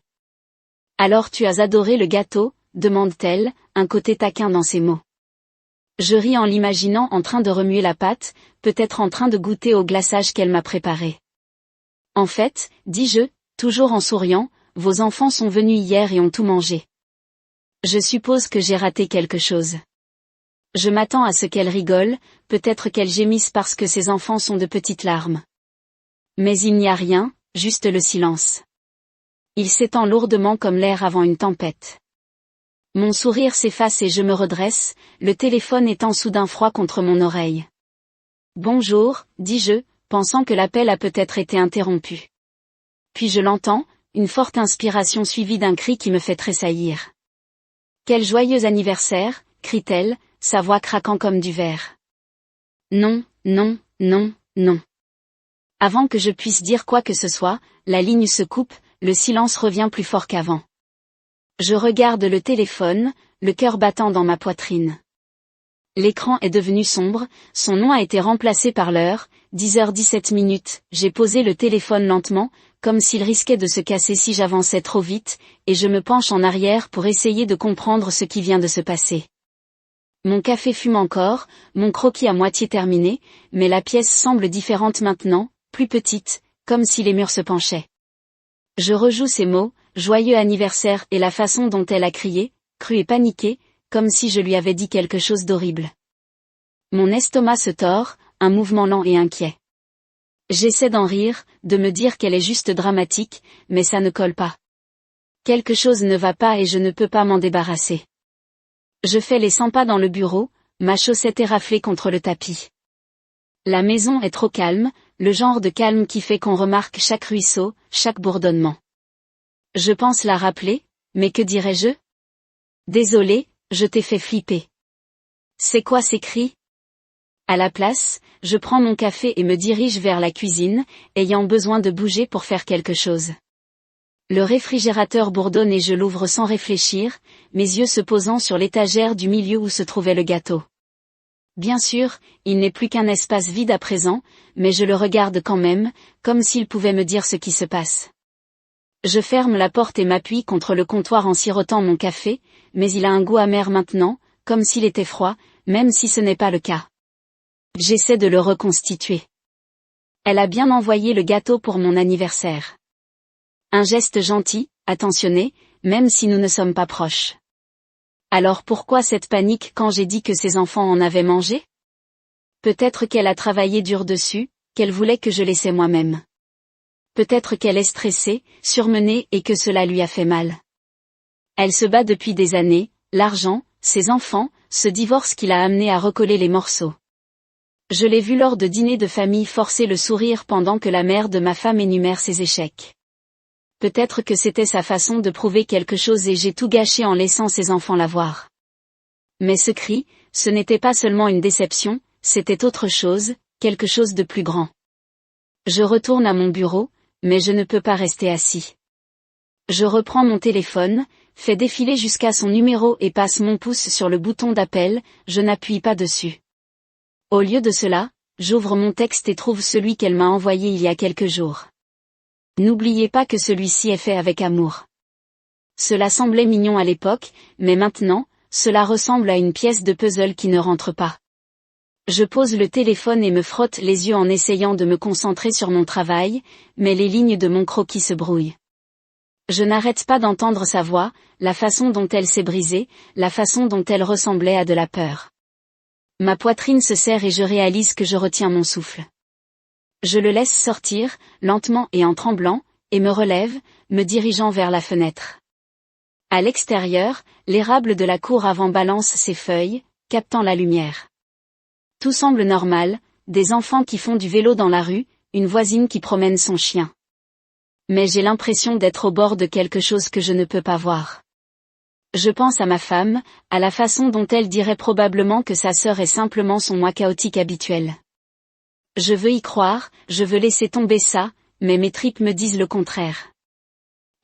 Alors tu as adoré le gâteau, demande-t-elle, un côté taquin dans ses mots. Je ris en l'imaginant en train de remuer la pâte, peut-être en train de goûter au glaçage qu'elle m'a préparé. En fait, dis-je, toujours en souriant, vos enfants sont venus hier et ont tout mangé. Je suppose que j'ai raté quelque chose. Je m'attends à ce qu'elle rigole, peut-être qu'elle gémisse parce que ses enfants sont de petites larmes. Mais il n'y a rien, juste le silence. Il s'étend lourdement comme l'air avant une tempête. Mon sourire s'efface et je me redresse, le téléphone étant soudain froid contre mon oreille. Bonjour, dis-je, pensant que l'appel a peut-être été interrompu. Puis je l'entends, une forte inspiration suivie d'un cri qui me fait tressaillir. Quel joyeux anniversaire, crie-t-elle, sa voix craquant comme du verre. Non, non, non, non. Avant que je puisse dire quoi que ce soit, la ligne se coupe, le silence revient plus fort qu'avant. Je regarde le téléphone, le cœur battant dans ma poitrine. L'écran est devenu sombre, son nom a été remplacé par l'heure, 10h17. J'ai posé le téléphone lentement, comme s'il risquait de se casser si j'avançais trop vite, et je me penche en arrière pour essayer de comprendre ce qui vient de se passer. Mon café fume encore, mon croquis à moitié terminé, mais la pièce semble différente maintenant, plus petite, comme si les murs se penchaient. Je rejoue ces mots, joyeux anniversaire et la façon dont elle a crié, crue et paniquée, comme si je lui avais dit quelque chose d'horrible. Mon estomac se tord, un mouvement lent et inquiet. J'essaie d'en rire, de me dire qu'elle est juste dramatique, mais ça ne colle pas. Quelque chose ne va pas et je ne peux pas m'en débarrasser. Je fais les 100 pas dans le bureau, ma chaussette est raflée contre le tapis. La maison est trop calme, le genre de calme qui fait qu'on remarque chaque ruisseau, chaque bourdonnement. Je pense la rappeler, mais que dirais-je? Désolé, je t'ai fait flipper. C'est quoi ces cris? À la place, je prends mon café et me dirige vers la cuisine, ayant besoin de bouger pour faire quelque chose. Le réfrigérateur bourdonne et je l'ouvre sans réfléchir, mes yeux se posant sur l'étagère du milieu où se trouvait le gâteau. Bien sûr, il n'est plus qu'un espace vide à présent, mais je le regarde quand même, comme s'il pouvait me dire ce qui se passe. Je ferme la porte et m'appuie contre le comptoir en sirotant mon café, mais il a un goût amer maintenant, comme s'il était froid, même si ce n'est pas le cas. J'essaie de le reconstituer. Elle a bien envoyé le gâteau pour mon anniversaire. Un geste gentil, attentionné, même si nous ne sommes pas proches. Alors pourquoi cette panique quand j'ai dit que ses enfants en avaient mangé? Peut-être qu'elle a travaillé dur dessus, qu'elle voulait que je laissais moi-même. Peut-être qu'elle est stressée, surmenée et que cela lui a fait mal. Elle se bat depuis des années, l'argent, ses enfants, ce divorce qui l'a amené à recoller les morceaux. Je l'ai vu lors de dîners de famille forcer le sourire pendant que la mère de ma femme énumère ses échecs. Peut-être que c'était sa façon de prouver quelque chose et j'ai tout gâché en laissant ses enfants la voir. Mais ce cri, ce n'était pas seulement une déception, c'était autre chose, quelque chose de plus grand. Je retourne à mon bureau, mais je ne peux pas rester assis. Je reprends mon téléphone, fais défiler jusqu'à son numéro et passe mon pouce sur le bouton d'appel, je n'appuie pas dessus. Au lieu de cela, j'ouvre mon texte et trouve celui qu'elle m'a envoyé il y a quelques jours. N'oubliez pas que celui-ci est fait avec amour. Cela semblait mignon à l'époque, mais maintenant, cela ressemble à une pièce de puzzle qui ne rentre pas. Je pose le téléphone et me frotte les yeux en essayant de me concentrer sur mon travail, mais les lignes de mon croquis se brouillent. Je n'arrête pas d'entendre sa voix, la façon dont elle s'est brisée, la façon dont elle ressemblait à de la peur. Ma poitrine se serre et je réalise que je retiens mon souffle. Je le laisse sortir, lentement et en tremblant, et me relève, me dirigeant vers la fenêtre. À l'extérieur, l'érable de la cour avant balance ses feuilles, captant la lumière. Tout semble normal, des enfants qui font du vélo dans la rue, une voisine qui promène son chien. Mais j'ai l'impression d'être au bord de quelque chose que je ne peux pas voir. Je pense à ma femme, à la façon dont elle dirait probablement que sa sœur est simplement son moi chaotique habituel. Je veux y croire, je veux laisser tomber ça, mais mes tripes me disent le contraire.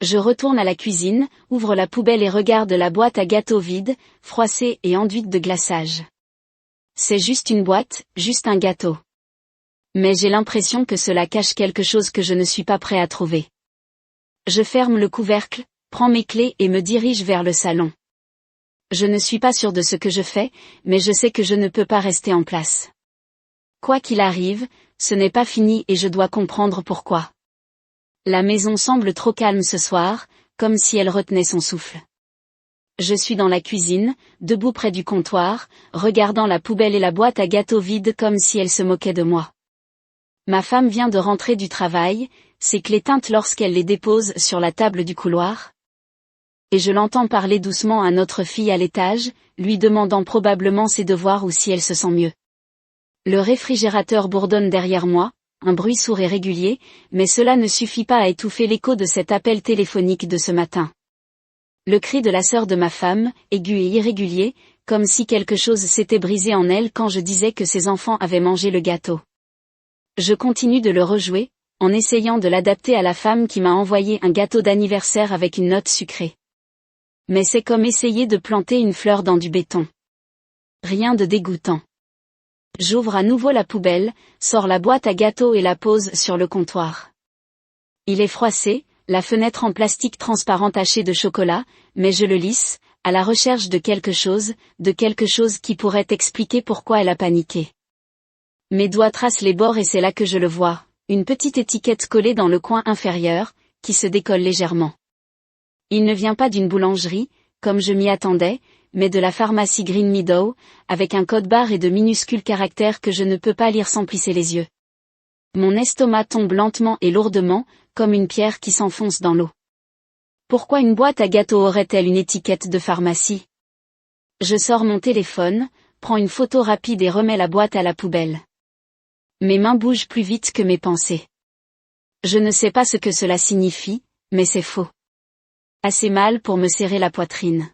Je retourne à la cuisine, ouvre la poubelle et regarde la boîte à gâteaux vide, froissée et enduite de glaçage. C'est juste une boîte, juste un gâteau. Mais j'ai l'impression que cela cache quelque chose que je ne suis pas prêt à trouver. Je ferme le couvercle, prends mes clés et me dirige vers le salon. Je ne suis pas sûre de ce que je fais, mais je sais que je ne peux pas rester en place. Quoi qu'il arrive, ce n'est pas fini et je dois comprendre pourquoi. La maison semble trop calme ce soir, comme si elle retenait son souffle. Je suis dans la cuisine, debout près du comptoir, regardant la poubelle et la boîte à gâteaux vide comme si elle se moquait de moi. Ma femme vient de rentrer du travail, ses clés tintent lorsqu'elle les dépose sur la table du couloir. Et je l'entends parler doucement à notre fille à l'étage, lui demandant probablement ses devoirs ou si elle se sent mieux. Le réfrigérateur bourdonne derrière moi, un bruit sourd et régulier, mais cela ne suffit pas à étouffer l'écho de cet appel téléphonique de ce matin. Le cri de la sœur de ma femme, aigu et irrégulier, comme si quelque chose s'était brisé en elle quand je disais que ses enfants avaient mangé le gâteau. Je continue de le rejouer, en essayant de l'adapter à la femme qui m'a envoyé un gâteau d'anniversaire avec une note sucrée. Mais c'est comme essayer de planter une fleur dans du béton. Rien de dégoûtant. J'ouvre à nouveau la poubelle, sors la boîte à gâteaux et la pose sur le comptoir. Il est froissé, la fenêtre en plastique transparent taché de chocolat, mais je le lisse, à la recherche de quelque chose qui pourrait expliquer pourquoi elle a paniqué. Mes doigts tracent les bords et c'est là que je le vois, une petite étiquette collée dans le coin inférieur, qui se décolle légèrement. Il ne vient pas d'une boulangerie, comme je m'y attendais, mais de la pharmacie Green Meadow, avec un code barre et de minuscules caractères que je ne peux pas lire sans plisser les yeux. Mon estomac tombe lentement et lourdement, comme une pierre qui s'enfonce dans l'eau. Pourquoi une boîte à gâteaux aurait-elle une étiquette de pharmacie? Je sors mon téléphone, prends une photo rapide et remets la boîte à la poubelle. Mes mains bougent plus vite que mes pensées. Je ne sais pas ce que cela signifie, mais c'est faux. Assez mal pour me serrer la poitrine.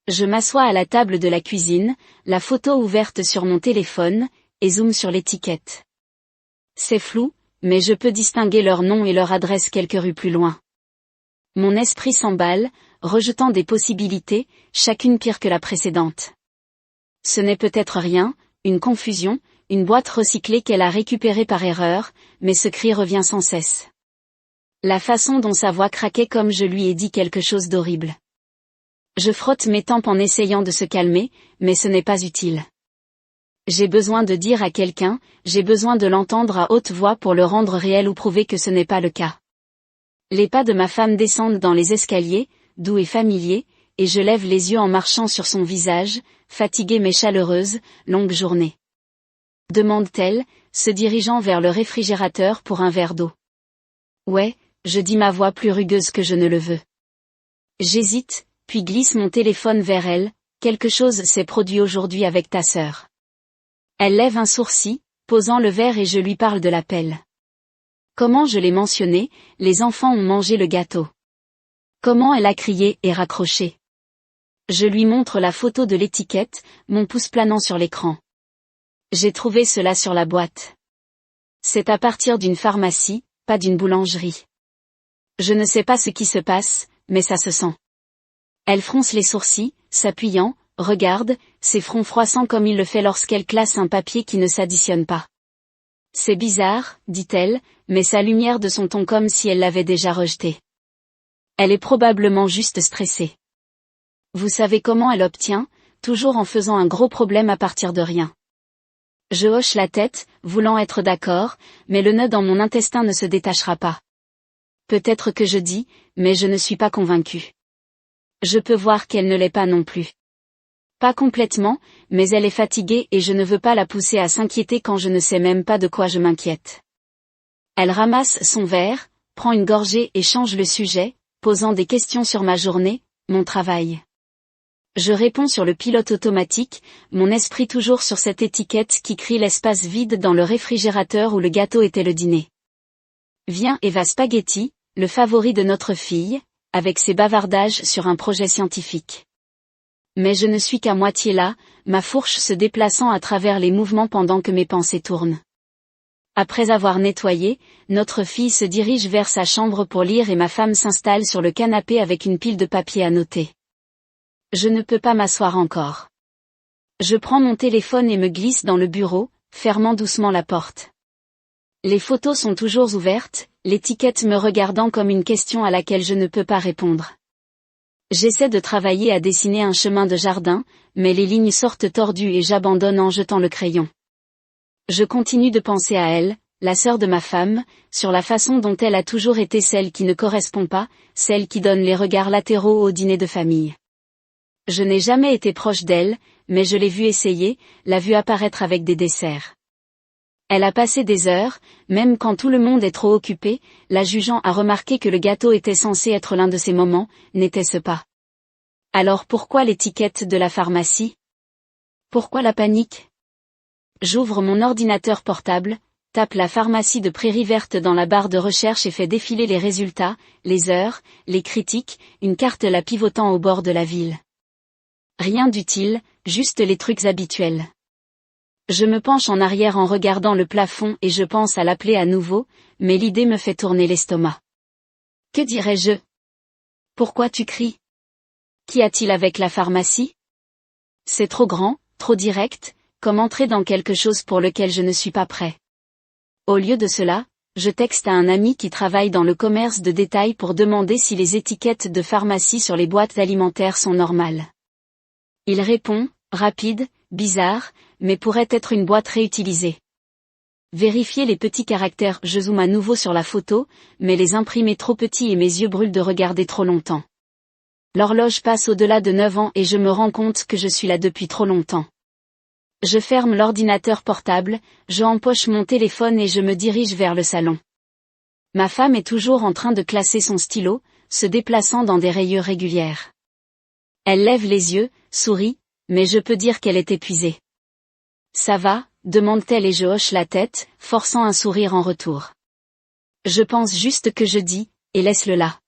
Je m'assois à la table de la cuisine, la photo ouverte sur mon téléphone, et zoome sur l'étiquette. C'est flou, mais je peux distinguer leur nom et leur adresse quelques rues plus loin. Mon esprit s'emballe, rejetant des possibilités, chacune pire que la précédente. Ce n'est peut-être rien, une confusion, une boîte recyclée qu'elle a récupérée par erreur, mais ce cri revient sans cesse. La façon dont sa voix craquait comme je lui ai dit quelque chose d'horrible. Je frotte mes tempes en essayant de se calmer, mais ce n'est pas utile. J'ai besoin de dire à quelqu'un, j'ai besoin de l'entendre à haute voix pour le rendre réel ou prouver que ce n'est pas le cas. Les pas de ma femme descendent dans les escaliers, doux et familiers, et je lève les yeux en marchant sur son visage, fatiguée mais chaleureuse, longue journée. Demande-t-elle, se dirigeant vers le réfrigérateur pour un verre d'eau. Ouais, je dis ma voix plus rugueuse que je ne le veux. J'hésite, puis glisse mon téléphone vers elle, quelque chose s'est produit aujourd'hui avec ta sœur. Elle lève un sourcil, posant le verre et je lui parle de l'appel. Comment je l'ai mentionné, les enfants ont mangé le gâteau. Comment elle a crié et raccroché. Je lui montre la photo de l'étiquette, mon pouce planant sur l'écran. J'ai trouvé cela sur la boîte. C'est à partir d'une pharmacie, pas d'une boulangerie. Je ne sais pas ce qui se passe, mais ça se sent. Elle fronce les sourcils, s'appuyant, regarde, ses fronts froissants comme il le fait lorsqu'elle classe un papier qui ne s'additionne pas. C'est bizarre, dit-elle, mais sa lumière de son ton comme si elle l'avait déjà rejeté. Elle est probablement juste stressée. Vous savez comment elle obtient, toujours en faisant un gros problème à partir de rien. Je hoche la tête, voulant être d'accord, mais le nœud dans mon intestin ne se détachera pas. Peut-être que je dis, mais je ne suis pas convaincue. Je peux voir qu'elle ne l'est pas non plus. Pas complètement, mais elle est fatiguée et je ne veux pas la pousser à s'inquiéter quand je ne sais même pas de quoi je m'inquiète. Elle ramasse son verre, prend une gorgée et change le sujet, posant des questions sur ma journée, mon travail. Je réponds sur le pilote automatique, mon esprit toujours sur cette étiquette qui crie l'espace vide dans le réfrigérateur où le gâteau était le dîner. Vient Eva Spaghetti, le favori de notre fille, avec ses bavardages sur un projet scientifique. Mais je ne suis qu'à moitié là, ma fourche se déplaçant à travers les mouvements pendant que mes pensées tournent. Après avoir nettoyé, notre fille se dirige vers sa chambre pour lire et ma femme s'installe sur le canapé avec une pile de papier à noter. Je ne peux pas m'asseoir encore. Je prends mon téléphone et me glisse dans le bureau, fermant doucement la porte. Les photos sont toujours ouvertes, l'étiquette me regardant comme une question à laquelle je ne peux pas répondre. J'essaie de travailler à dessiner un chemin de jardin, mais les lignes sortent tordues et j'abandonne en jetant le crayon. Je continue de penser à elle, la sœur de ma femme, sur la façon dont elle a toujours été celle qui ne correspond pas, celle qui donne les regards latéraux au dîner de famille. Je n'ai jamais été proche d'elle, mais je l'ai vue essayer, l'a vue apparaître avec des desserts. Elle a passé des heures, même quand tout le monde est trop occupé, la jugeant à remarquer que le gâteau était censé être l'un de ces moments, n'était-ce pas? Alors pourquoi l'étiquette de la pharmacie? Pourquoi la panique? J'ouvre mon ordinateur portable, tape la pharmacie de Prairie Verte dans la barre de recherche et fais défiler les résultats, les heures, les critiques, une carte la pivotant au bord de la ville. Rien d'utile, juste les trucs habituels. Je me penche en arrière en regardant le plafond et je pense à l'appeler à nouveau, mais l'idée me fait tourner l'estomac. Que dirais-je? Pourquoi tu cries? Qu'y a-t-il avec la pharmacie? C'est trop grand, trop direct, comme entrer dans quelque chose pour lequel je ne suis pas prêt. Au lieu de cela, je texte à un ami qui travaille dans le commerce de détail pour demander si les étiquettes de pharmacie sur les boîtes alimentaires sont normales. Il répond, rapide, bizarre, mais pourrait être une boîte réutilisée. Vérifier les petits caractères, je zoome à nouveau sur la photo, mais les imprimés trop petits et mes yeux brûlent de regarder trop longtemps. L'horloge passe au-delà de 9 ans et je me rends compte que je suis là depuis trop longtemps. Je ferme l'ordinateur portable, je empoche mon téléphone et je me dirige vers le salon. Ma femme est toujours en train de classer son stylo, se déplaçant dans des rayures régulières. Elle lève les yeux, sourit, mais je peux dire qu'elle est épuisée. Ça va, demande-t-elle et je hoche la tête, forçant un sourire en retour. Je pense juste que je dis, et laisse-le là.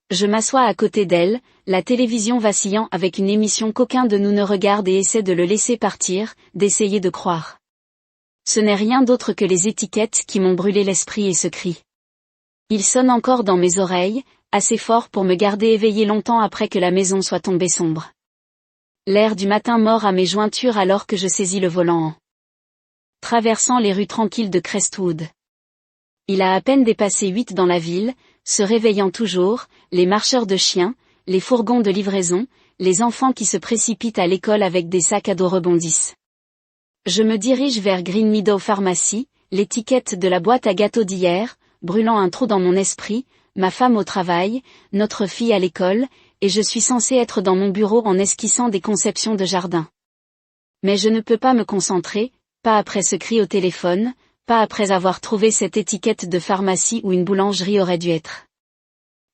Je m'assois à côté d'elle, la télévision vacillant avec une émission qu'aucun de nous ne regarde et essaie de le laisser partir, d'essayer de croire. Ce n'est rien d'autre que les étiquettes qui m'ont brûlé l'esprit et ce cri. Il sonne encore dans mes oreilles, assez fort pour me garder éveillé longtemps après que la maison soit tombée sombre. L'air du matin mord à mes jointures alors que je saisis le volant en traversant les rues tranquilles de Crestwood. Il a à peine dépassé 8 dans la ville, se réveillant toujours, les marcheurs de chiens, les fourgons de livraison, les enfants qui se précipitent à l'école avec des sacs à dos rebondissent. Je me dirige vers Green Meadow Pharmacy, l'étiquette de la boîte à gâteaux d'hier, brûlant un trou dans mon esprit, ma femme au travail, notre fille à l'école, et je suis censé être dans mon bureau en esquissant des conceptions de jardin. Mais je ne peux pas me concentrer, pas après ce cri au téléphone, pas après avoir trouvé cette étiquette de pharmacie où une boulangerie aurait dû être.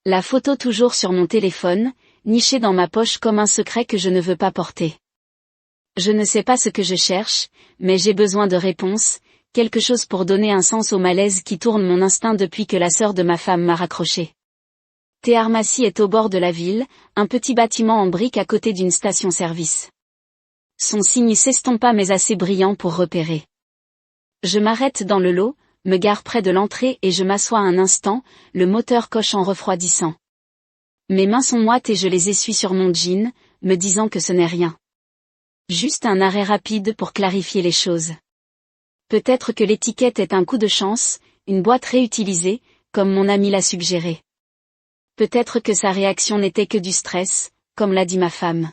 La photo toujours sur mon téléphone, nichée dans ma poche comme un secret que je ne veux pas porter. Je ne sais pas ce que je cherche, mais j'ai besoin de réponses, quelque chose pour donner un sens au malaise qui tourne mon instinct depuis que la sœur de ma femme m'a raccroché. Pharmacy est au bord de la ville, un petit bâtiment en briques à côté d'une station-service. Son signe s'estompa mais assez brillant pour repérer. Je m'arrête dans le lot, me gare près de l'entrée et je m'assois un instant, le moteur coche en refroidissant. Mes mains sont moites et je les essuie sur mon jean, me disant que ce n'est rien. Juste un arrêt rapide pour clarifier les choses. Peut-être que l'étiquette est un coup de chance, une boîte réutilisée, comme mon ami l'a suggéré. Peut-être que sa réaction n'était que du stress, comme l'a dit ma femme.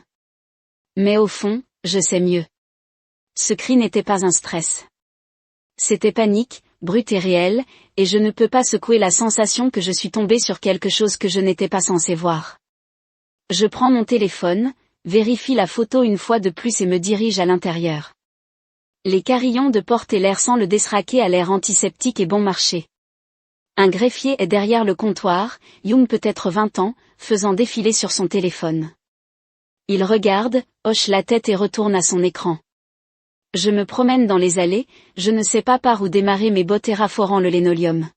Mais au fond, je sais mieux. Ce cri n'était pas un stress. C'était panique, brute et réelle, et je ne peux pas secouer la sensation que je suis tombée sur quelque chose que je n'étais pas censée voir. Je prends mon téléphone, vérifie la photo une fois de plus et me dirige à l'intérieur. Les carillons de porte et l'air sans le déstraquer à l'air antiseptique et bon marché. Un greffier est derrière le comptoir, Young peut-être 20 ans, faisant défiler sur son téléphone. Il regarde, hoche la tête et retourne à son écran. Je me promène dans les allées, je ne sais pas par où démarrer mes bottes érafforant le linoleum.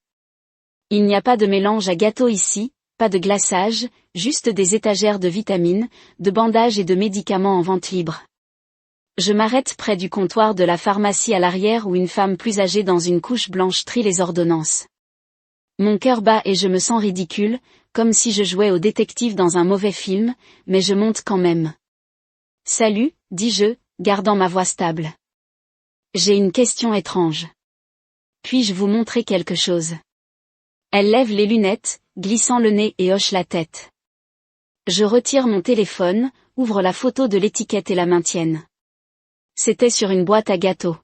Il n'y a pas de mélange à gâteau ici, pas de glaçage, juste des étagères de vitamines, de bandages et de médicaments en vente libre. Je m'arrête près du comptoir de la pharmacie à l'arrière où une femme plus âgée dans une couche blanche trie les ordonnances. Mon cœur bat et je me sens ridicule, comme si je jouais au détective dans un mauvais film, mais je monte quand même. Salut, dis-je, gardant ma voix stable. J'ai une question étrange. Puis-je vous montrer quelque chose? Elle lève les lunettes, glissant le nez et hoche la tête. Je retire mon téléphone, ouvre la photo de l'étiquette et la maintienne. C'était sur une boîte à gâteaux.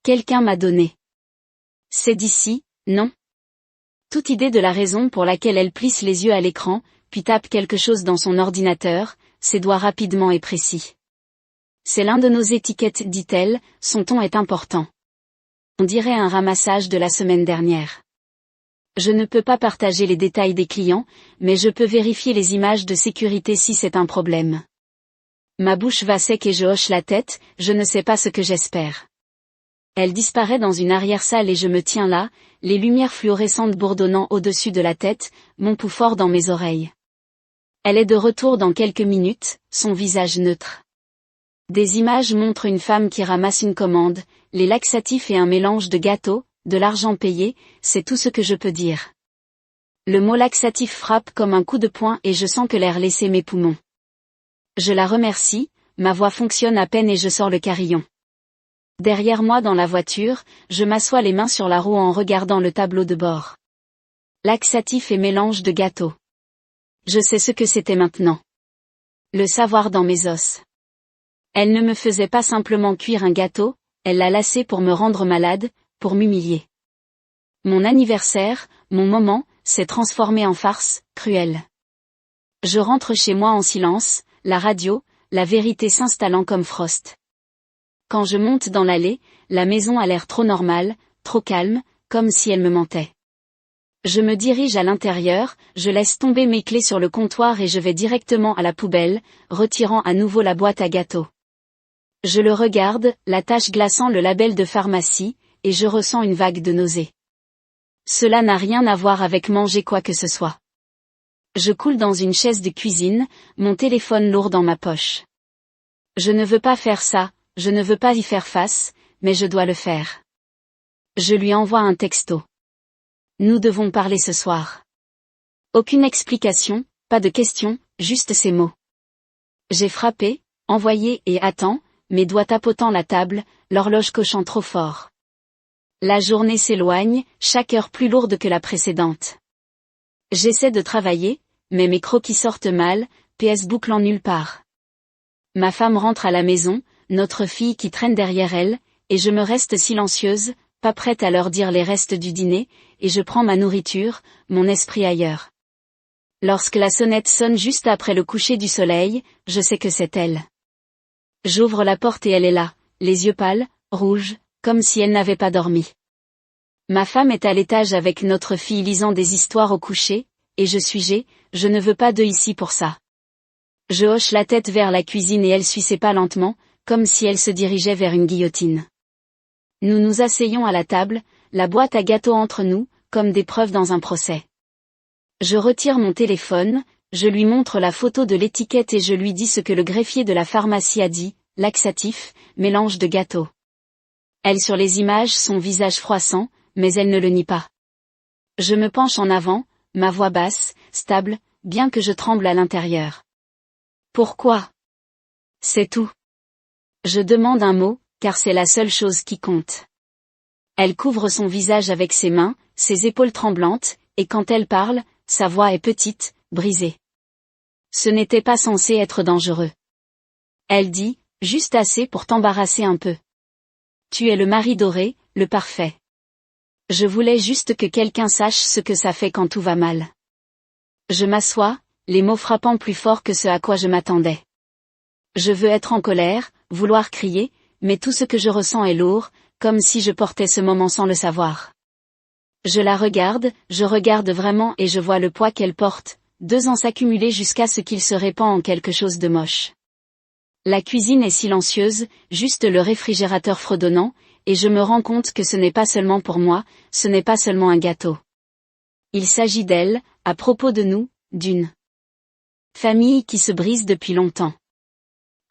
Quelqu'un m'a donné. C'est d'ici, non? Toute idée de la raison pour laquelle elle plisse les yeux à l'écran, puis tape quelque chose dans son ordinateur, ses doigts rapidement et précis. C'est l'un de nos étiquettes, dit-elle, son ton est important. On dirait un ramassage de la semaine dernière. Je ne peux pas partager les détails des clients, mais je peux vérifier les images de sécurité si c'est un problème. Ma bouche va sec et je hoche la tête, je ne sais pas ce que j'espère. Elle disparaît dans une arrière-salle et je me tiens là, les lumières fluorescentes bourdonnant au-dessus de la tête, mon pouls fort dans mes oreilles. Elle est de retour dans quelques minutes, son visage neutre. Des images montrent une femme qui ramasse une commande, les laxatifs et un mélange de gâteaux, de l'argent payé, c'est tout ce que je peux dire. Le mot laxatif frappe comme un coup de poing et je sens que l'air laissait mes poumons. Je la remercie, ma voix fonctionne à peine et je sors le carillon. Derrière moi dans la voiture, je m'assois les mains sur la roue en regardant le tableau de bord. Laxatif et mélange de gâteaux. Je sais ce que c'était maintenant. Le savoir dans mes os. Elle ne me faisait pas simplement cuire un gâteau, elle l'a lassé pour me rendre malade, pour m'humilier. Mon anniversaire, mon moment, s'est transformé en farce, cruelle. Je rentre chez moi en silence, la radio, la vérité s'installant comme Frost. Quand je monte dans l'allée, la maison a l'air trop normale, trop calme, comme si elle me mentait. Je me dirige à l'intérieur, je laisse tomber mes clés sur le comptoir et je vais directement à la poubelle, retirant à nouveau la boîte à gâteaux. Je le regarde, la tache glaçant le label de pharmacie, et je ressens une vague de nausée. Cela n'a rien à voir avec manger quoi que ce soit. Je coule dans une chaise de cuisine, mon téléphone lourd dans ma poche. Je ne veux pas faire ça, je ne veux pas y faire face, mais je dois le faire. Je lui envoie un texto. Nous devons parler ce soir. Aucune explication, pas de question, juste ces mots. J'ai frappé, envoyé et attends, mes doigts tapotant la table, l'horloge cochant trop fort. La journée s'éloigne, chaque heure plus lourde que la précédente. J'essaie de travailler, mais mes croquis sortent mal, PS bouclant nulle part. Ma femme rentre à la maison, notre fille qui traîne derrière elle, et je me reste silencieuse, pas prête à leur dire les restes du dîner, et je prends ma nourriture, mon esprit ailleurs. Lorsque la sonnette sonne juste après le coucher du soleil, je sais que c'est elle. J'ouvre la porte et elle est là, les yeux pâles, rouges, comme si elle n'avait pas dormi. Ma femme est à l'étage avec notre fille lisant des histoires au coucher, et je ne veux pas d'eux ici pour ça. Je hoche la tête vers la cuisine et elle suit ses pas lentement, comme si elle se dirigeait vers une guillotine. Nous nous asseyons à la table, la boîte à gâteaux entre nous, comme des preuves dans un procès. Je retire mon téléphone, je lui montre la photo de l'étiquette et je lui dis ce que le greffier de la pharmacie a dit, laxatif, mélange de gâteaux. Elle sur les images son visage froissant, mais elle ne le nie pas. Je me penche en avant, ma voix basse, stable, bien que je tremble à l'intérieur. Pourquoi? C'est tout. Je demande un mot, car c'est la seule chose qui compte. Elle couvre son visage avec ses mains, ses épaules tremblantes, et quand elle parle, sa voix est petite, brisée. Ce n'était pas censé être dangereux. Elle dit, juste assez pour t'embarrasser un peu. Tu es le mari doré, le parfait. Je voulais juste que quelqu'un sache ce que ça fait quand tout va mal. Je m'assois, les mots frappant plus fort que ce à quoi je m'attendais. Je veux être en colère, vouloir crier, mais tout ce que je ressens est lourd, comme si je portais ce moment sans le savoir. Je la regarde, je regarde vraiment et je vois le poids qu'elle porte, 2 ans s'accumuler jusqu'à ce qu'il se répand en quelque chose de moche. La cuisine est silencieuse, juste le réfrigérateur fredonnant, et je me rends compte que ce n'est pas seulement pour moi, ce n'est pas seulement un gâteau. Il s'agit d'elle, à propos de nous, d'une famille qui se brise depuis longtemps.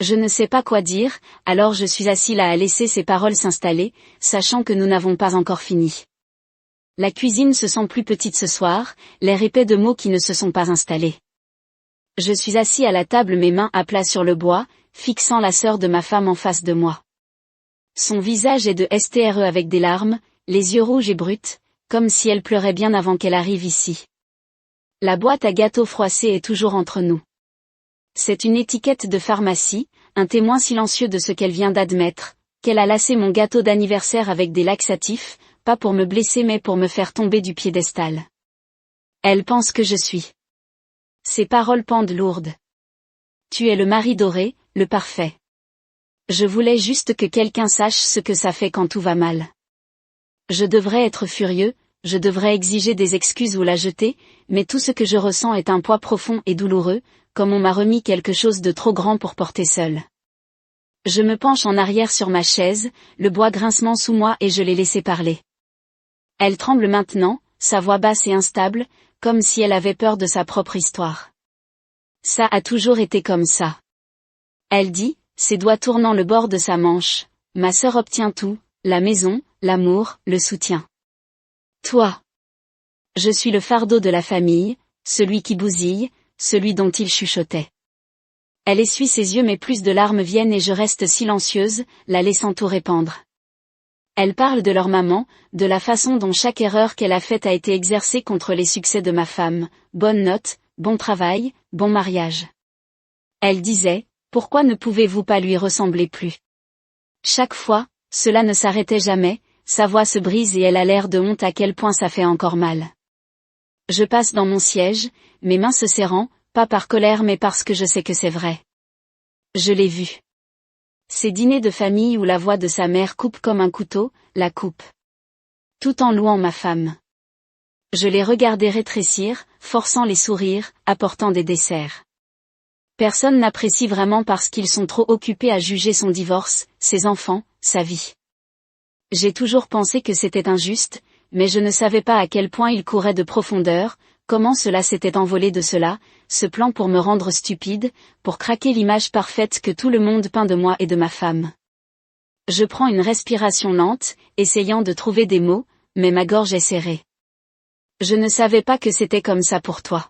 Je ne sais pas quoi dire, alors je suis assis là à laisser ces paroles s'installer, sachant que nous n'avons pas encore fini. La cuisine se sent plus petite ce soir, l'air épais de mots qui ne se sont pas installés. Je suis assis à la table mes mains à plat sur le bois, fixant la sœur de ma femme en face de moi. Son visage est de STRE avec des larmes, les yeux rouges et bruts, comme si elle pleurait bien avant qu'elle arrive ici. La boîte à gâteaux froissés est toujours entre nous. C'est une étiquette de pharmacie, un témoin silencieux de ce qu'elle vient d'admettre, qu'elle a lassé mon gâteau d'anniversaire avec des laxatifs, pas pour me blesser mais pour me faire tomber du piédestal. Elle pense que je suis. Ses paroles pendent lourdes. Tu es le mari doré, le parfait. Je voulais juste que quelqu'un sache ce que ça fait quand tout va mal. Je devrais être furieux, je devrais exiger des excuses ou la jeter, mais tout ce que je ressens est un poids profond et douloureux, comme on m'a remis quelque chose de trop grand pour porter seul. Je me penche en arrière sur ma chaise, le bois grincement sous moi et je l'ai laissé parler. Elle tremble maintenant, sa voix basse et instable, comme si elle avait peur de sa propre histoire. Ça a toujours été comme ça. Elle dit, ses doigts tournant le bord de sa manche, ma sœur obtient tout, la maison, l'amour, le soutien. Toi. Je suis le fardeau de la famille, celui qui bousille, celui dont il chuchotait. Elle essuie ses yeux mais plus de larmes viennent et je reste silencieuse, la laissant tout répandre. Elle parle de leur maman, de la façon dont chaque erreur qu'elle a faite a été exercée contre les succès de ma femme, bonne note, bon travail, bon mariage. Elle disait, pourquoi ne pouvez-vous pas lui ressembler plus? Chaque fois, cela ne s'arrêtait jamais, sa voix se brise et elle a l'air de honte à quel point ça fait encore mal. Je passe dans mon siège, mes mains se serrant, pas par colère mais parce que je sais que c'est vrai. Je l'ai vu. Ces dîners de famille où la voix de sa mère coupe comme un couteau, la coupe. Tout en louant ma femme. Je l'ai regardé rétrécir, forçant les sourires, apportant des desserts. Personne n'apprécie vraiment parce qu'ils sont trop occupés à juger son divorce, ses enfants, sa vie. J'ai toujours pensé que c'était injuste, mais je ne savais pas à quel point il courait de profondeur, comment cela s'était envolé de cela, ce plan pour me rendre stupide, pour craquer l'image parfaite que tout le monde peint de moi et de ma femme. Je prends une respiration lente, essayant de trouver des mots, mais ma gorge est serrée. Je ne savais pas que c'était comme ça pour toi.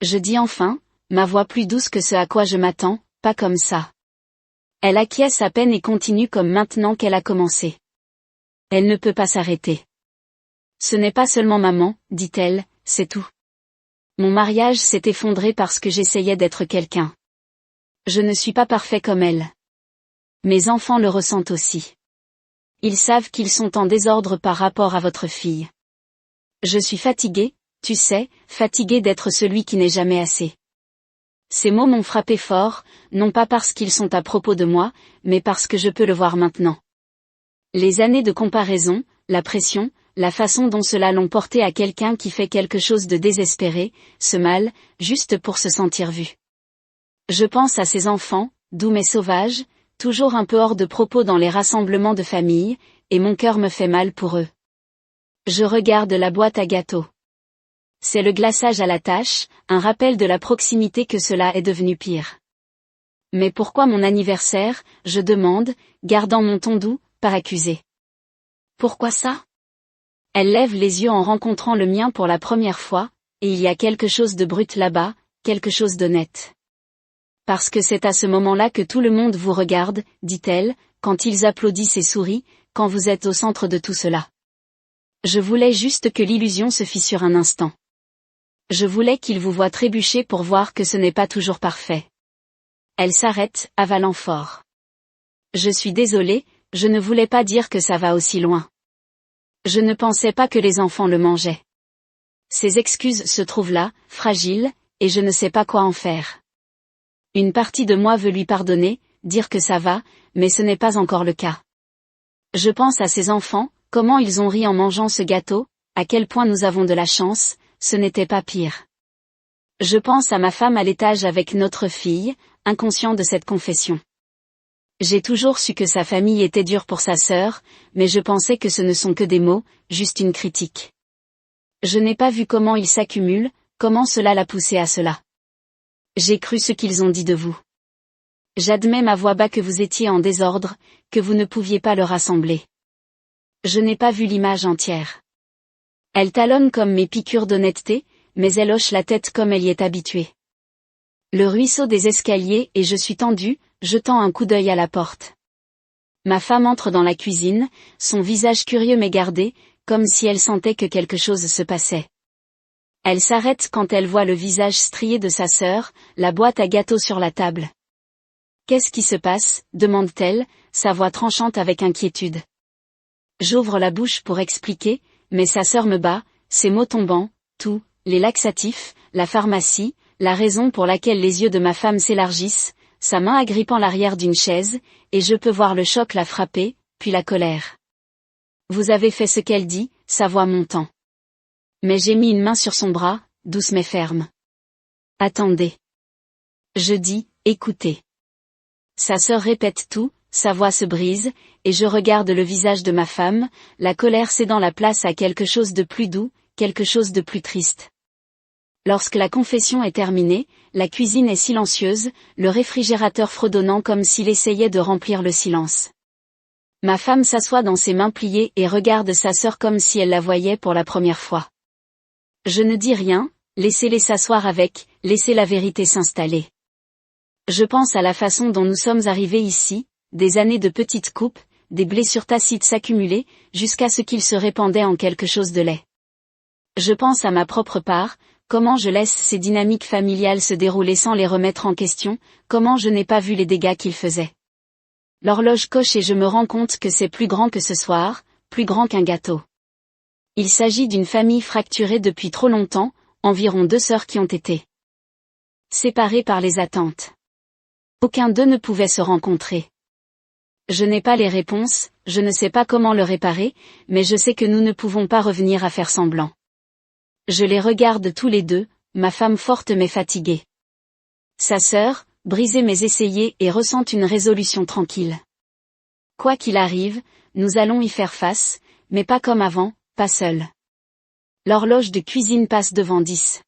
Je dis enfin, ma voix plus douce que ce à quoi je m'attends, pas comme ça. Elle acquiesce à peine et continue comme maintenant qu'elle a commencé. Elle ne peut pas s'arrêter. Ce n'est pas seulement maman, dit-elle, c'est tout. Mon mariage s'est effondré parce que j'essayais d'être quelqu'un. Je ne suis pas parfait comme elle. Mes enfants le ressentent aussi. Ils savent qu'ils sont en désordre par rapport à votre fille. Je suis fatiguée, tu sais, fatiguée d'être celui qui n'est jamais assez. Ces mots m'ont frappé fort, non pas parce qu'ils sont à propos de moi, mais parce que je peux le voir maintenant. Les années de comparaison, la pression, la façon dont cela l'ont porté à quelqu'un qui fait quelque chose de désespéré, ce mal, juste pour se sentir vu. Je pense à ces enfants, doux mais sauvages, toujours un peu hors de propos dans les rassemblements de famille, et mon cœur me fait mal pour eux. Je regarde la boîte à gâteaux. C'est le glaçage à la tâche, un rappel de la proximité que cela est devenu pire. Mais pourquoi mon anniversaire, je demande, gardant mon ton doux, par accusé. Pourquoi ça? Elle lève les yeux en rencontrant le mien pour la première fois, et il y a quelque chose de brut là-bas, quelque chose d'honnête. Parce que c'est à ce moment-là que tout le monde vous regarde, dit-elle, quand ils applaudissent et sourient, quand vous êtes au centre de tout cela. Je voulais juste que l'illusion se fît sur un instant. Je voulais qu'ils vous voient trébucher pour voir que ce n'est pas toujours parfait. Elle s'arrête, avalant fort. Je suis désolée, je ne voulais pas dire que ça va aussi loin. Je ne pensais pas que les enfants le mangeaient. Ces excuses se trouvent là, fragiles, et je ne sais pas quoi en faire. Une partie de moi veut lui pardonner, dire que ça va, mais ce n'est pas encore le cas. Je pense à ces enfants, comment ils ont ri en mangeant ce gâteau, à quel point nous avons de la chance, ce n'était pas pire. Je pense à ma femme à l'étage avec notre fille, inconscient de cette confession. J'ai toujours su que sa famille était dure pour sa sœur, mais je pensais que ce ne sont que des mots, juste une critique. Je n'ai pas vu comment ils s'accumulent, comment cela l'a poussé à cela. J'ai cru ce qu'ils ont dit de vous. J'admets ma voix bas que vous étiez en désordre, que vous ne pouviez pas le rassembler. Je n'ai pas vu l'image entière. Elle talonne comme mes piqûres d'honnêteté, mais elle hoche la tête comme elle y est habituée. Le ruisseau des escaliers et je suis tendue, jetant un coup d'œil à la porte. Ma femme entre dans la cuisine, son visage curieux mais gardé, comme si elle sentait que quelque chose se passait. Elle s'arrête quand elle voit le visage strié de sa sœur, la boîte à gâteaux sur la table. Qu'est-ce qui se passe, demande-t-elle, sa voix tranchante avec inquiétude. J'ouvre la bouche pour expliquer, mais sa sœur me bat, ses mots tombant, tout, les laxatifs, la pharmacie, la raison pour laquelle les yeux de ma femme s'élargissent, sa main agrippant l'arrière d'une chaise, et je peux voir le choc la frapper, puis la colère. Vous avez fait ce qu'elle dit, sa voix montant. Mais j'ai mis une main sur son bras, douce mais ferme. Attendez. Je dis, écoutez. Sa sœur répète tout, sa voix se brise, et je regarde le visage de ma femme, la colère cédant la place à quelque chose de plus doux, quelque chose de plus triste. Lorsque la confession est terminée, la cuisine est silencieuse, le réfrigérateur fredonnant comme s'il essayait de remplir le silence. Ma femme s'assoit dans ses mains pliées et regarde sa sœur comme si elle la voyait pour la première fois. Je ne dis rien, laissez-les s'asseoir avec, laissez la vérité s'installer. Je pense à la façon dont nous sommes arrivés ici, des années de petites coupes, des blessures tacites s'accumulaient, jusqu'à ce qu'ils se répandaient en quelque chose de laid. Je pense à ma propre part, comment je laisse ces dynamiques familiales se dérouler sans les remettre en question, comment je n'ai pas vu les dégâts qu'ils faisaient. L'horloge coche et je me rends compte que c'est plus grand que ce soir, plus grand qu'un gâteau. Il s'agit d'une famille fracturée depuis trop longtemps, environ 2 sœurs qui ont été séparées par les attentes. Aucun d'eux ne pouvait se rencontrer. Je n'ai pas les réponses, je ne sais pas comment le réparer, mais je sais que nous ne pouvons pas revenir à faire semblant. Je les regarde tous les deux, ma femme forte mais fatiguée. Sa sœur, brisée mais essayée et ressent une résolution tranquille. Quoi qu'il arrive, nous allons y faire face, mais pas comme avant, pas seul. L'horloge de cuisine passe devant 10.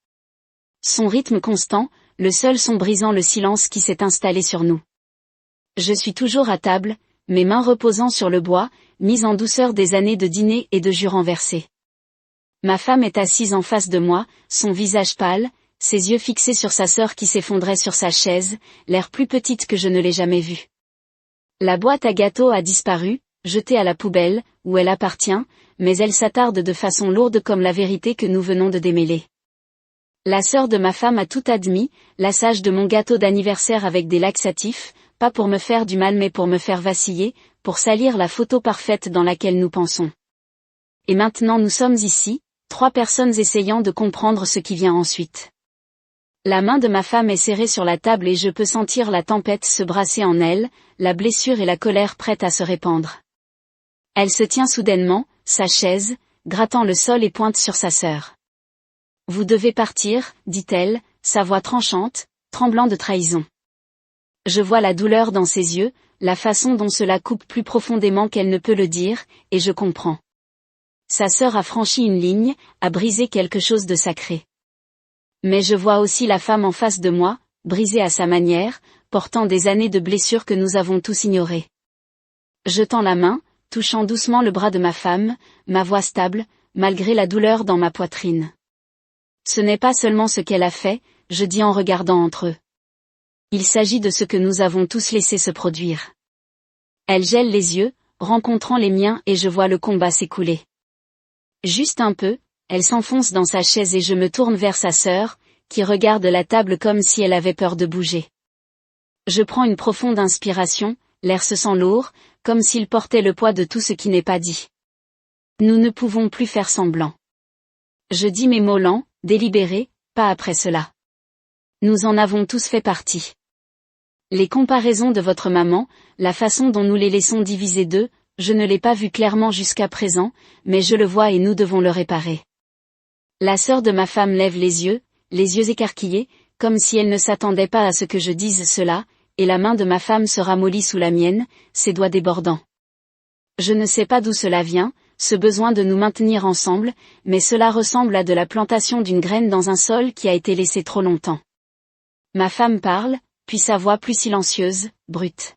Son rythme constant, le seul son brisant le silence qui s'est installé sur nous. Je suis toujours à table, mes mains reposant sur le bois, mise en douceur des années de dîner et de jus renversés. Ma femme est assise en face de moi, son visage pâle, ses yeux fixés sur sa sœur qui s'effondrait sur sa chaise, l'air plus petite que je ne l'ai jamais vue. La boîte à gâteaux a disparu, jetée à la poubelle, où elle appartient, mais elle s'attarde de façon lourde comme la vérité que nous venons de démêler. La sœur de ma femme a tout admis, l'assage de mon gâteau d'anniversaire avec des laxatifs, pas pour me faire du mal mais pour me faire vaciller, pour salir la photo parfaite dans laquelle nous pensons. Et maintenant nous sommes ici, 3 personnes essayant de comprendre ce qui vient ensuite. La main de ma femme est serrée sur la table et je peux sentir la tempête se brasser en elle, la blessure et la colère prêtes à se répandre. Elle se tient soudainement, sa chaise, grattant le sol et pointe sur sa sœur. Vous devez partir, dit-elle, sa voix tranchante, tremblant de trahison. Je vois la douleur dans ses yeux, la façon dont cela coupe plus profondément qu'elle ne peut le dire, et je comprends. Sa sœur a franchi une ligne, a brisé quelque chose de sacré. Mais je vois aussi la femme en face de moi, brisée à sa manière, portant des années de blessures que nous avons tous ignorées. Je tends la main, touchant doucement le bras de ma femme, ma voix stable, malgré la douleur dans ma poitrine. Ce n'est pas seulement ce qu'elle a fait, je dis en regardant entre eux. Il s'agit de ce que nous avons tous laissé se produire. Elle gèle les yeux, rencontrant les miens et je vois le combat s'écouler. Juste un peu, elle s'enfonce dans sa chaise et je me tourne vers sa sœur, qui regarde la table comme si elle avait peur de bouger. Je prends une profonde inspiration, l'air se sent lourd, comme s'il portait le poids de tout ce qui n'est pas dit. Nous ne pouvons plus faire semblant. Je dis mes mots lents, délibérés, pas après cela. Nous en avons tous fait partie. Les comparaisons de votre maman, la façon dont nous les laissons diviser d'eux, je ne l'ai pas vu clairement jusqu'à présent, mais je le vois et nous devons le réparer. La sœur de ma femme lève les yeux écarquillés, comme si elle ne s'attendait pas à ce que je dise cela, et la main de ma femme se ramollit sous la mienne, ses doigts débordants. Je ne sais pas d'où cela vient, ce besoin de nous maintenir ensemble, mais cela ressemble à de la plantation d'une graine dans un sol qui a été laissé trop longtemps. Ma femme parle, puis sa voix plus silencieuse, brute.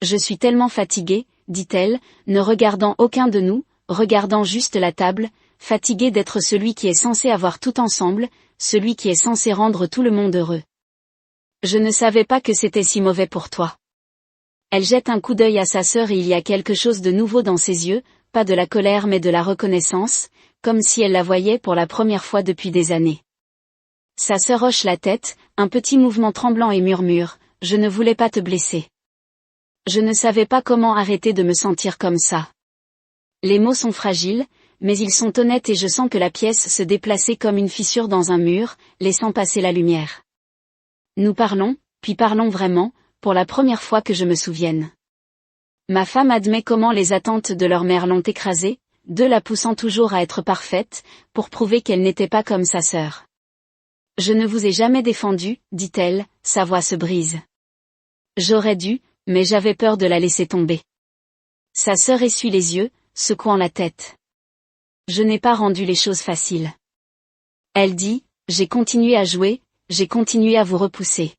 Je suis tellement fatiguée, dit-elle, ne regardant aucun de nous, regardant juste la table, fatiguée d'être celui qui est censé avoir tout ensemble, celui qui est censé rendre tout le monde heureux. Je ne savais pas que c'était si mauvais pour toi. Elle jette un coup d'œil à sa sœur et il y a quelque chose de nouveau dans ses yeux, pas de la colère mais de la reconnaissance, comme si elle la voyait pour la première fois depuis des années. Sa sœur hoche la tête, un petit mouvement tremblant et murmure, « Je ne voulais pas te blesser. » Je ne savais pas comment arrêter de me sentir comme ça. Les mots sont fragiles, mais ils sont honnêtes et je sens que la pièce se déplaçait comme une fissure dans un mur, laissant passer la lumière. Nous parlons, puis parlons vraiment, pour la première fois que je me souvienne. Ma femme admet comment les attentes de leur mère l'ont écrasée, la poussant toujours à être parfaite, pour prouver qu'elle n'était pas comme sa sœur. « Je ne vous ai jamais défendu, dit-elle, sa voix se brise. J'aurais dû, mais j'avais peur de la laisser tomber. » Sa sœur essuie les yeux, secouant la tête. « Je n'ai pas rendu les choses faciles. » Elle dit, « J'ai continué à jouer, j'ai continué à vous repousser. »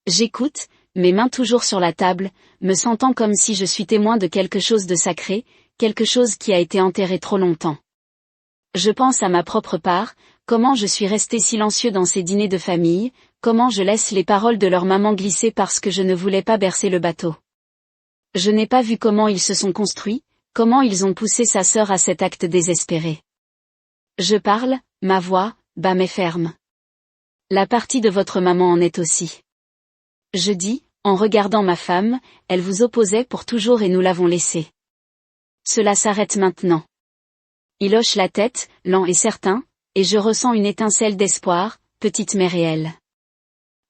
J'écoute, mes mains toujours sur la table, me sentant comme si je suis témoin de quelque chose de sacré, quelque chose qui a été enterré trop longtemps. Je pense à ma propre part, comment je suis resté silencieux dans ces dîners de famille, comment je laisse les paroles de leur maman glisser parce que je ne voulais pas bercer le bateau. Je n'ai pas vu comment ils se sont construits, comment ils ont poussé sa sœur à cet acte désespéré. Je parle, ma voix, bas mais ferme. La partie de votre maman en est aussi. Je dis, en regardant ma femme, elle vous opposait pour toujours et nous l'avons laissée. Cela s'arrête maintenant. Il hoche la tête, lent et certain, et je ressens une étincelle d'espoir, petite mais réelle.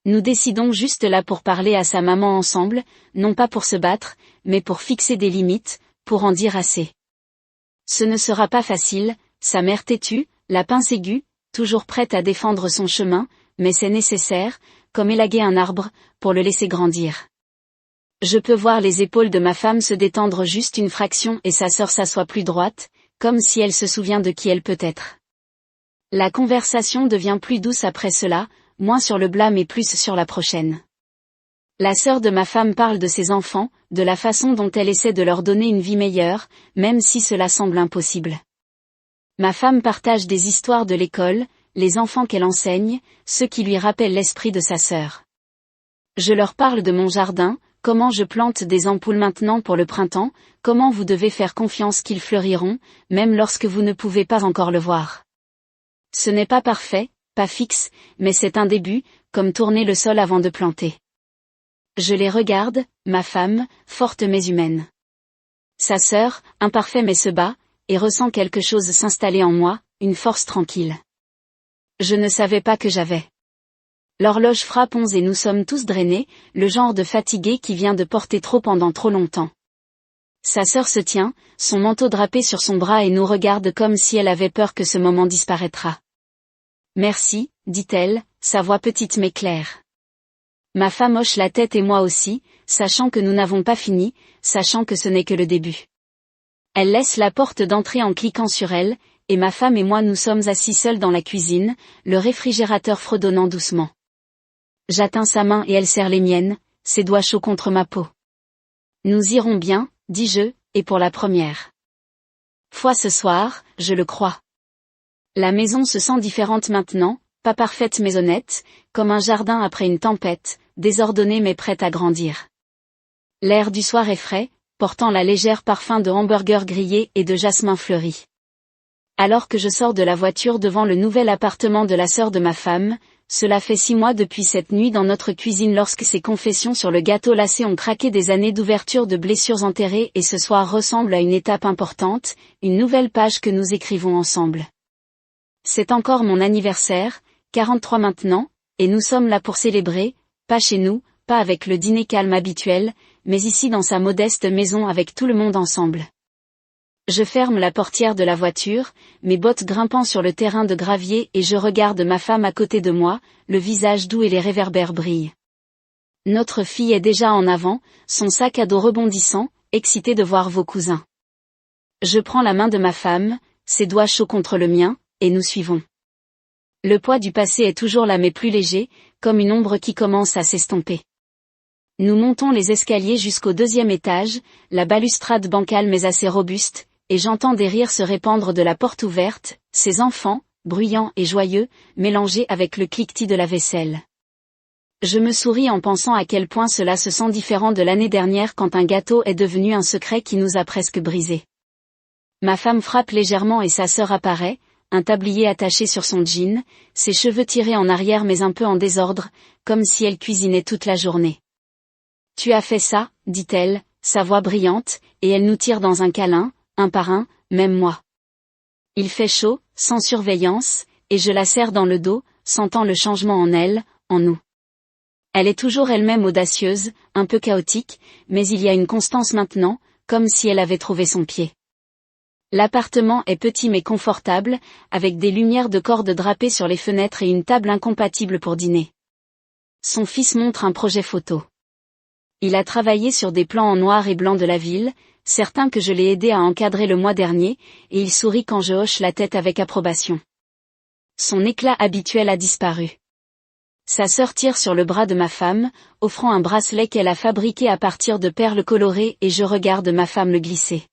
Nous décidons juste là pour parler à sa maman ensemble, non pas pour se battre, mais pour fixer des limites, pour en dire assez. Ce ne sera pas facile, sa mère têtue, la pince aiguë, toujours prête à défendre son chemin, mais c'est nécessaire, comme élaguer un arbre, pour le laisser grandir. Je peux voir les épaules de ma femme se détendre juste une fraction et sa sœur s'assoit plus droite, comme si elle se souvient de qui elle peut être. La conversation devient plus douce après cela, moins sur le blâme et plus sur la prochaine. La sœur de ma femme parle de ses enfants, de la façon dont elle essaie de leur donner une vie meilleure, même si cela semble impossible. Ma femme partage des histoires de l'école, les enfants qu'elle enseigne, ceux qui lui rappellent l'esprit de sa sœur. Je leur parle de mon jardin, comment je plante des ampoules maintenant pour le printemps, comment vous devez faire confiance qu'ils fleuriront, même lorsque vous ne pouvez pas encore le voir. Ce n'est pas parfait, pas fixe, mais c'est un début, comme tourner le sol avant de planter. Je les regarde, ma femme, forte mais humaine. Sa sœur, imparfait mais se bat, et ressent quelque chose s'installer en moi, une force tranquille. Je ne savais pas que j'avais. L'horloge frappe 11 et nous sommes tous drainés, le genre de fatigué qui vient de porter trop pendant trop longtemps. Sa sœur se tient, son manteau drapé sur son bras et nous regarde comme si elle avait peur que ce moment disparaîtra. Merci, dit-elle, sa voix petite mais claire. Ma femme hoche la tête et moi aussi, sachant que nous n'avons pas fini, sachant que ce n'est que le début. Elle laisse la porte d'entrée en cliquant sur elle, et ma femme et moi nous sommes assis seuls dans la cuisine, le réfrigérateur fredonnant doucement. J'atteins sa main et elle serre les miennes, ses doigts chauds contre ma peau. Nous irons bien, dis-je, et pour la première fois ce soir, je le crois. La maison se sent différente maintenant, pas parfaite mais honnête, comme un jardin après une tempête, désordonné mais prête à grandir. L'air du soir est frais, portant la légère parfum de hamburger grillé et de jasmin fleuri. Alors que je sors de la voiture devant le nouvel appartement de la sœur de ma femme, cela fait 6 mois depuis cette nuit dans notre cuisine lorsque ses confessions sur le gâteau lacé ont craqué des années d'ouverture de blessures enterrées et ce soir ressemble à une étape importante, une nouvelle page que nous écrivons ensemble. C'est encore mon anniversaire, 43 maintenant, et nous sommes là pour célébrer, pas chez nous, pas avec le dîner calme habituel, mais ici dans sa modeste maison avec tout le monde ensemble. Je ferme la portière de la voiture, mes bottes grimpant sur le terrain de gravier et je regarde ma femme à côté de moi, le visage doux et les réverbères brillent. Notre fille est déjà en avant, son sac à dos rebondissant, excitée de voir vos cousins. Je prends la main de ma femme, ses doigts chauds contre le mien, et nous suivons. Le poids du passé est toujours là mais plus léger, comme une ombre qui commence à s'estomper. Nous montons les escaliers jusqu'au 2e étage, la balustrade bancale mais assez robuste, et j'entends des rires se répandre de la porte ouverte, ces enfants, bruyants et joyeux, mélangés avec le cliquetis de la vaisselle. Je me souris en pensant à quel point cela se sent différent de l'année dernière quand un gâteau est devenu un secret qui nous a presque brisés. Ma femme frappe légèrement et sa sœur apparaît, un tablier attaché sur son jean, ses cheveux tirés en arrière mais un peu en désordre, comme si elle cuisinait toute la journée. Tu as fait ça, dit-elle, sa voix brillante, et elle nous tire dans un câlin, un par un, même moi. Il fait chaud, sans surveillance, et je la serre dans le dos, sentant le changement en elle, en nous. Elle est toujours elle-même audacieuse, un peu chaotique, mais il y a une constance maintenant, comme si elle avait trouvé son pied. L'appartement est petit mais confortable, avec des lumières de corde drapées sur les fenêtres et une table incompatible pour dîner. Son fils montre un projet photo. Il a travaillé sur des plans en noir et blanc de la ville, certains que je l'ai aidé à encadrer le mois dernier, et il sourit quand je hoche la tête avec approbation. Son éclat habituel a disparu. Sa sœur tire sur le bras de ma femme, offrant un bracelet qu'elle a fabriqué à partir de perles colorées et je regarde ma femme le glisser.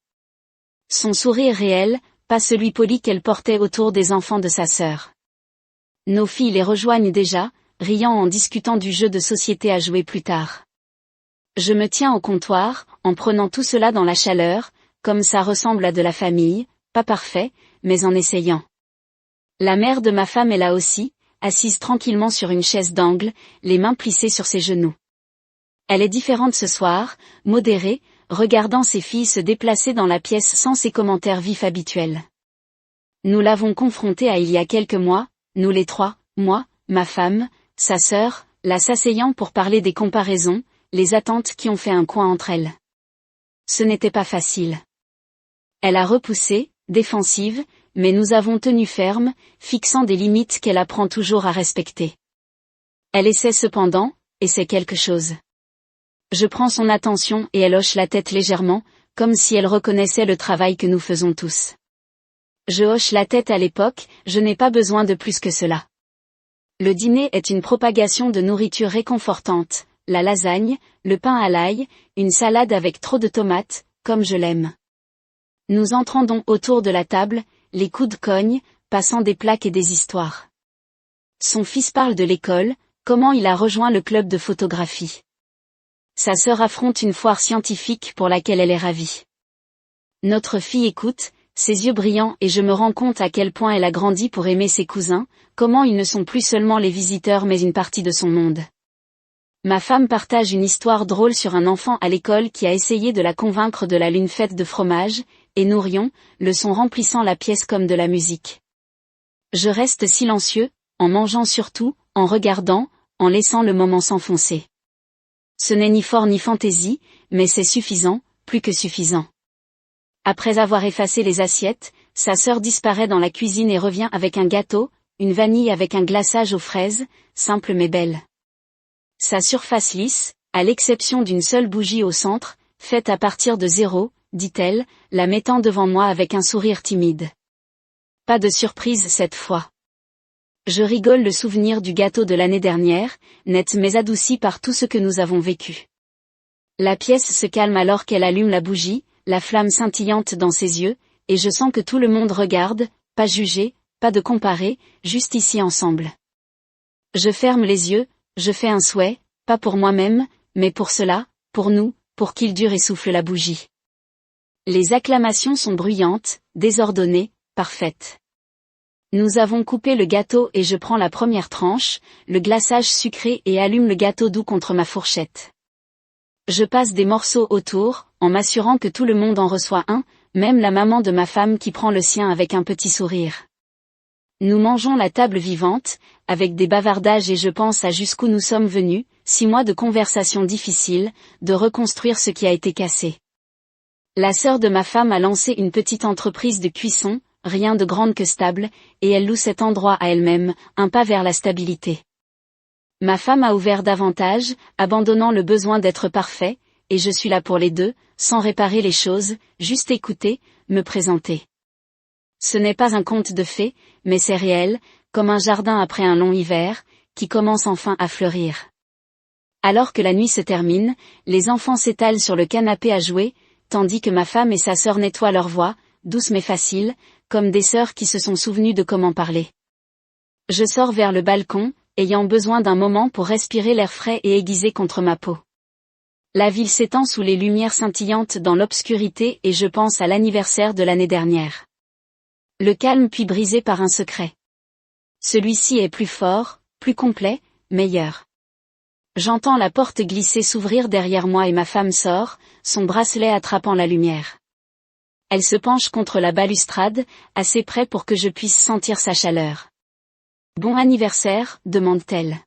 Son sourire réel, pas celui poli qu'elle portait autour des enfants de sa sœur. Nos filles les rejoignent déjà, riant en discutant du jeu de société à jouer plus tard. Je me tiens au comptoir, en prenant tout cela dans la chaleur, comme ça ressemble à de la famille, pas parfait, mais en essayant. La mère de ma femme est là aussi, assise tranquillement sur une chaise d'angle, les mains plissées sur ses genoux. Elle est différente ce soir, modérée, regardant ses filles se déplacer dans la pièce sans ses commentaires vifs habituels. Nous l'avons confrontée à il y a quelques mois, nous les trois, moi, ma femme, sa sœur, la s'asseyant pour parler des comparaisons, les attentes qui ont fait un coin entre elles. Ce n'était pas facile. Elle a repoussé, défensive, mais nous avons tenu ferme, fixant des limites qu'elle apprend toujours à respecter. Elle essaie cependant, et c'est quelque chose. Je prends son attention et elle hoche la tête légèrement, comme si elle reconnaissait le travail que nous faisons tous. Je hoche la tête à l'époque, je n'ai pas besoin de plus que cela. Le dîner est une propagation de nourriture réconfortante, la lasagne, le pain à l'ail, une salade avec trop de tomates, comme je l'aime. Nous entrons donc autour de la table, les coudes cognent, passant des plaques et des histoires. Son fils parle de l'école, comment il a rejoint le club de photographie. Sa sœur affronte une foire scientifique pour laquelle elle est ravie. Notre fille écoute, ses yeux brillants et je me rends compte à quel point elle a grandi pour aimer ses cousins, comment ils ne sont plus seulement les visiteurs mais une partie de son monde. Ma femme partage une histoire drôle sur un enfant à l'école qui a essayé de la convaincre de la lune faite de fromage, et nous rions, le son remplissant la pièce comme de la musique. Je reste silencieux, en mangeant surtout, en regardant, en laissant le moment s'enfoncer. Ce n'est ni fort ni fantaisie, mais c'est suffisant, plus que suffisant. Après avoir effacé les assiettes, sa sœur disparaît dans la cuisine et revient avec un gâteau, une vanille avec un glaçage aux fraises, simple mais belle. Sa surface lisse, à l'exception d'une seule bougie au centre, faite à partir de 0, dit-elle, la mettant devant moi avec un sourire timide. Pas de surprise cette fois. Je rigole le souvenir du gâteau de l'année dernière, net mais adouci par tout ce que nous avons vécu. La pièce se calme alors qu'elle allume la bougie, la flamme scintillante dans ses yeux, et je sens que tout le monde regarde, pas jugé, pas de comparer, juste ici ensemble. Je ferme les yeux, je fais un souhait, pas pour moi-même, mais pour cela, pour nous, pour qu'il dure et souffle la bougie. Les acclamations sont bruyantes, désordonnées, parfaites. Nous avons coupé le gâteau et je prends la première tranche, le glaçage sucré et allume le gâteau doux contre ma fourchette. Je passe des morceaux autour, en m'assurant que tout le monde en reçoit un, même la maman de ma femme qui prend le sien avec un petit sourire. Nous mangeons la table vivante, avec des bavardages et je pense à jusqu'où nous sommes venus, 6 mois de conversations difficiles, de reconstruire ce qui a été cassé. La sœur de ma femme a lancé une petite entreprise de cuisson, rien de grande que stable, et elle loue cet endroit à elle-même, un pas vers la stabilité. Ma femme a ouvert davantage, abandonnant le besoin d'être parfait, et je suis là pour les deux, sans réparer les choses, juste écouter, me présenter. Ce n'est pas un conte de fées, mais c'est réel, comme un jardin après un long hiver, qui commence enfin à fleurir. Alors que la nuit se termine, les enfants s'étalent sur le canapé à jouer, tandis que ma femme et sa sœur nettoient leur voix, douce mais facile, comme des sœurs qui se sont souvenues de comment parler. Je sors vers le balcon, ayant besoin d'un moment pour respirer l'air frais et aiguisé contre ma peau. La ville s'étend sous les lumières scintillantes dans l'obscurité et je pense à l'anniversaire de l'année dernière. Le calme puis brisé par un secret. Celui-ci est plus fort, plus complet, meilleur. J'entends la porte glisser s'ouvrir derrière moi et ma femme sort, son bracelet attrapant la lumière. Elle se penche contre la balustrade, assez près pour que je puisse sentir sa chaleur. « Bon anniversaire » demande-t-elle.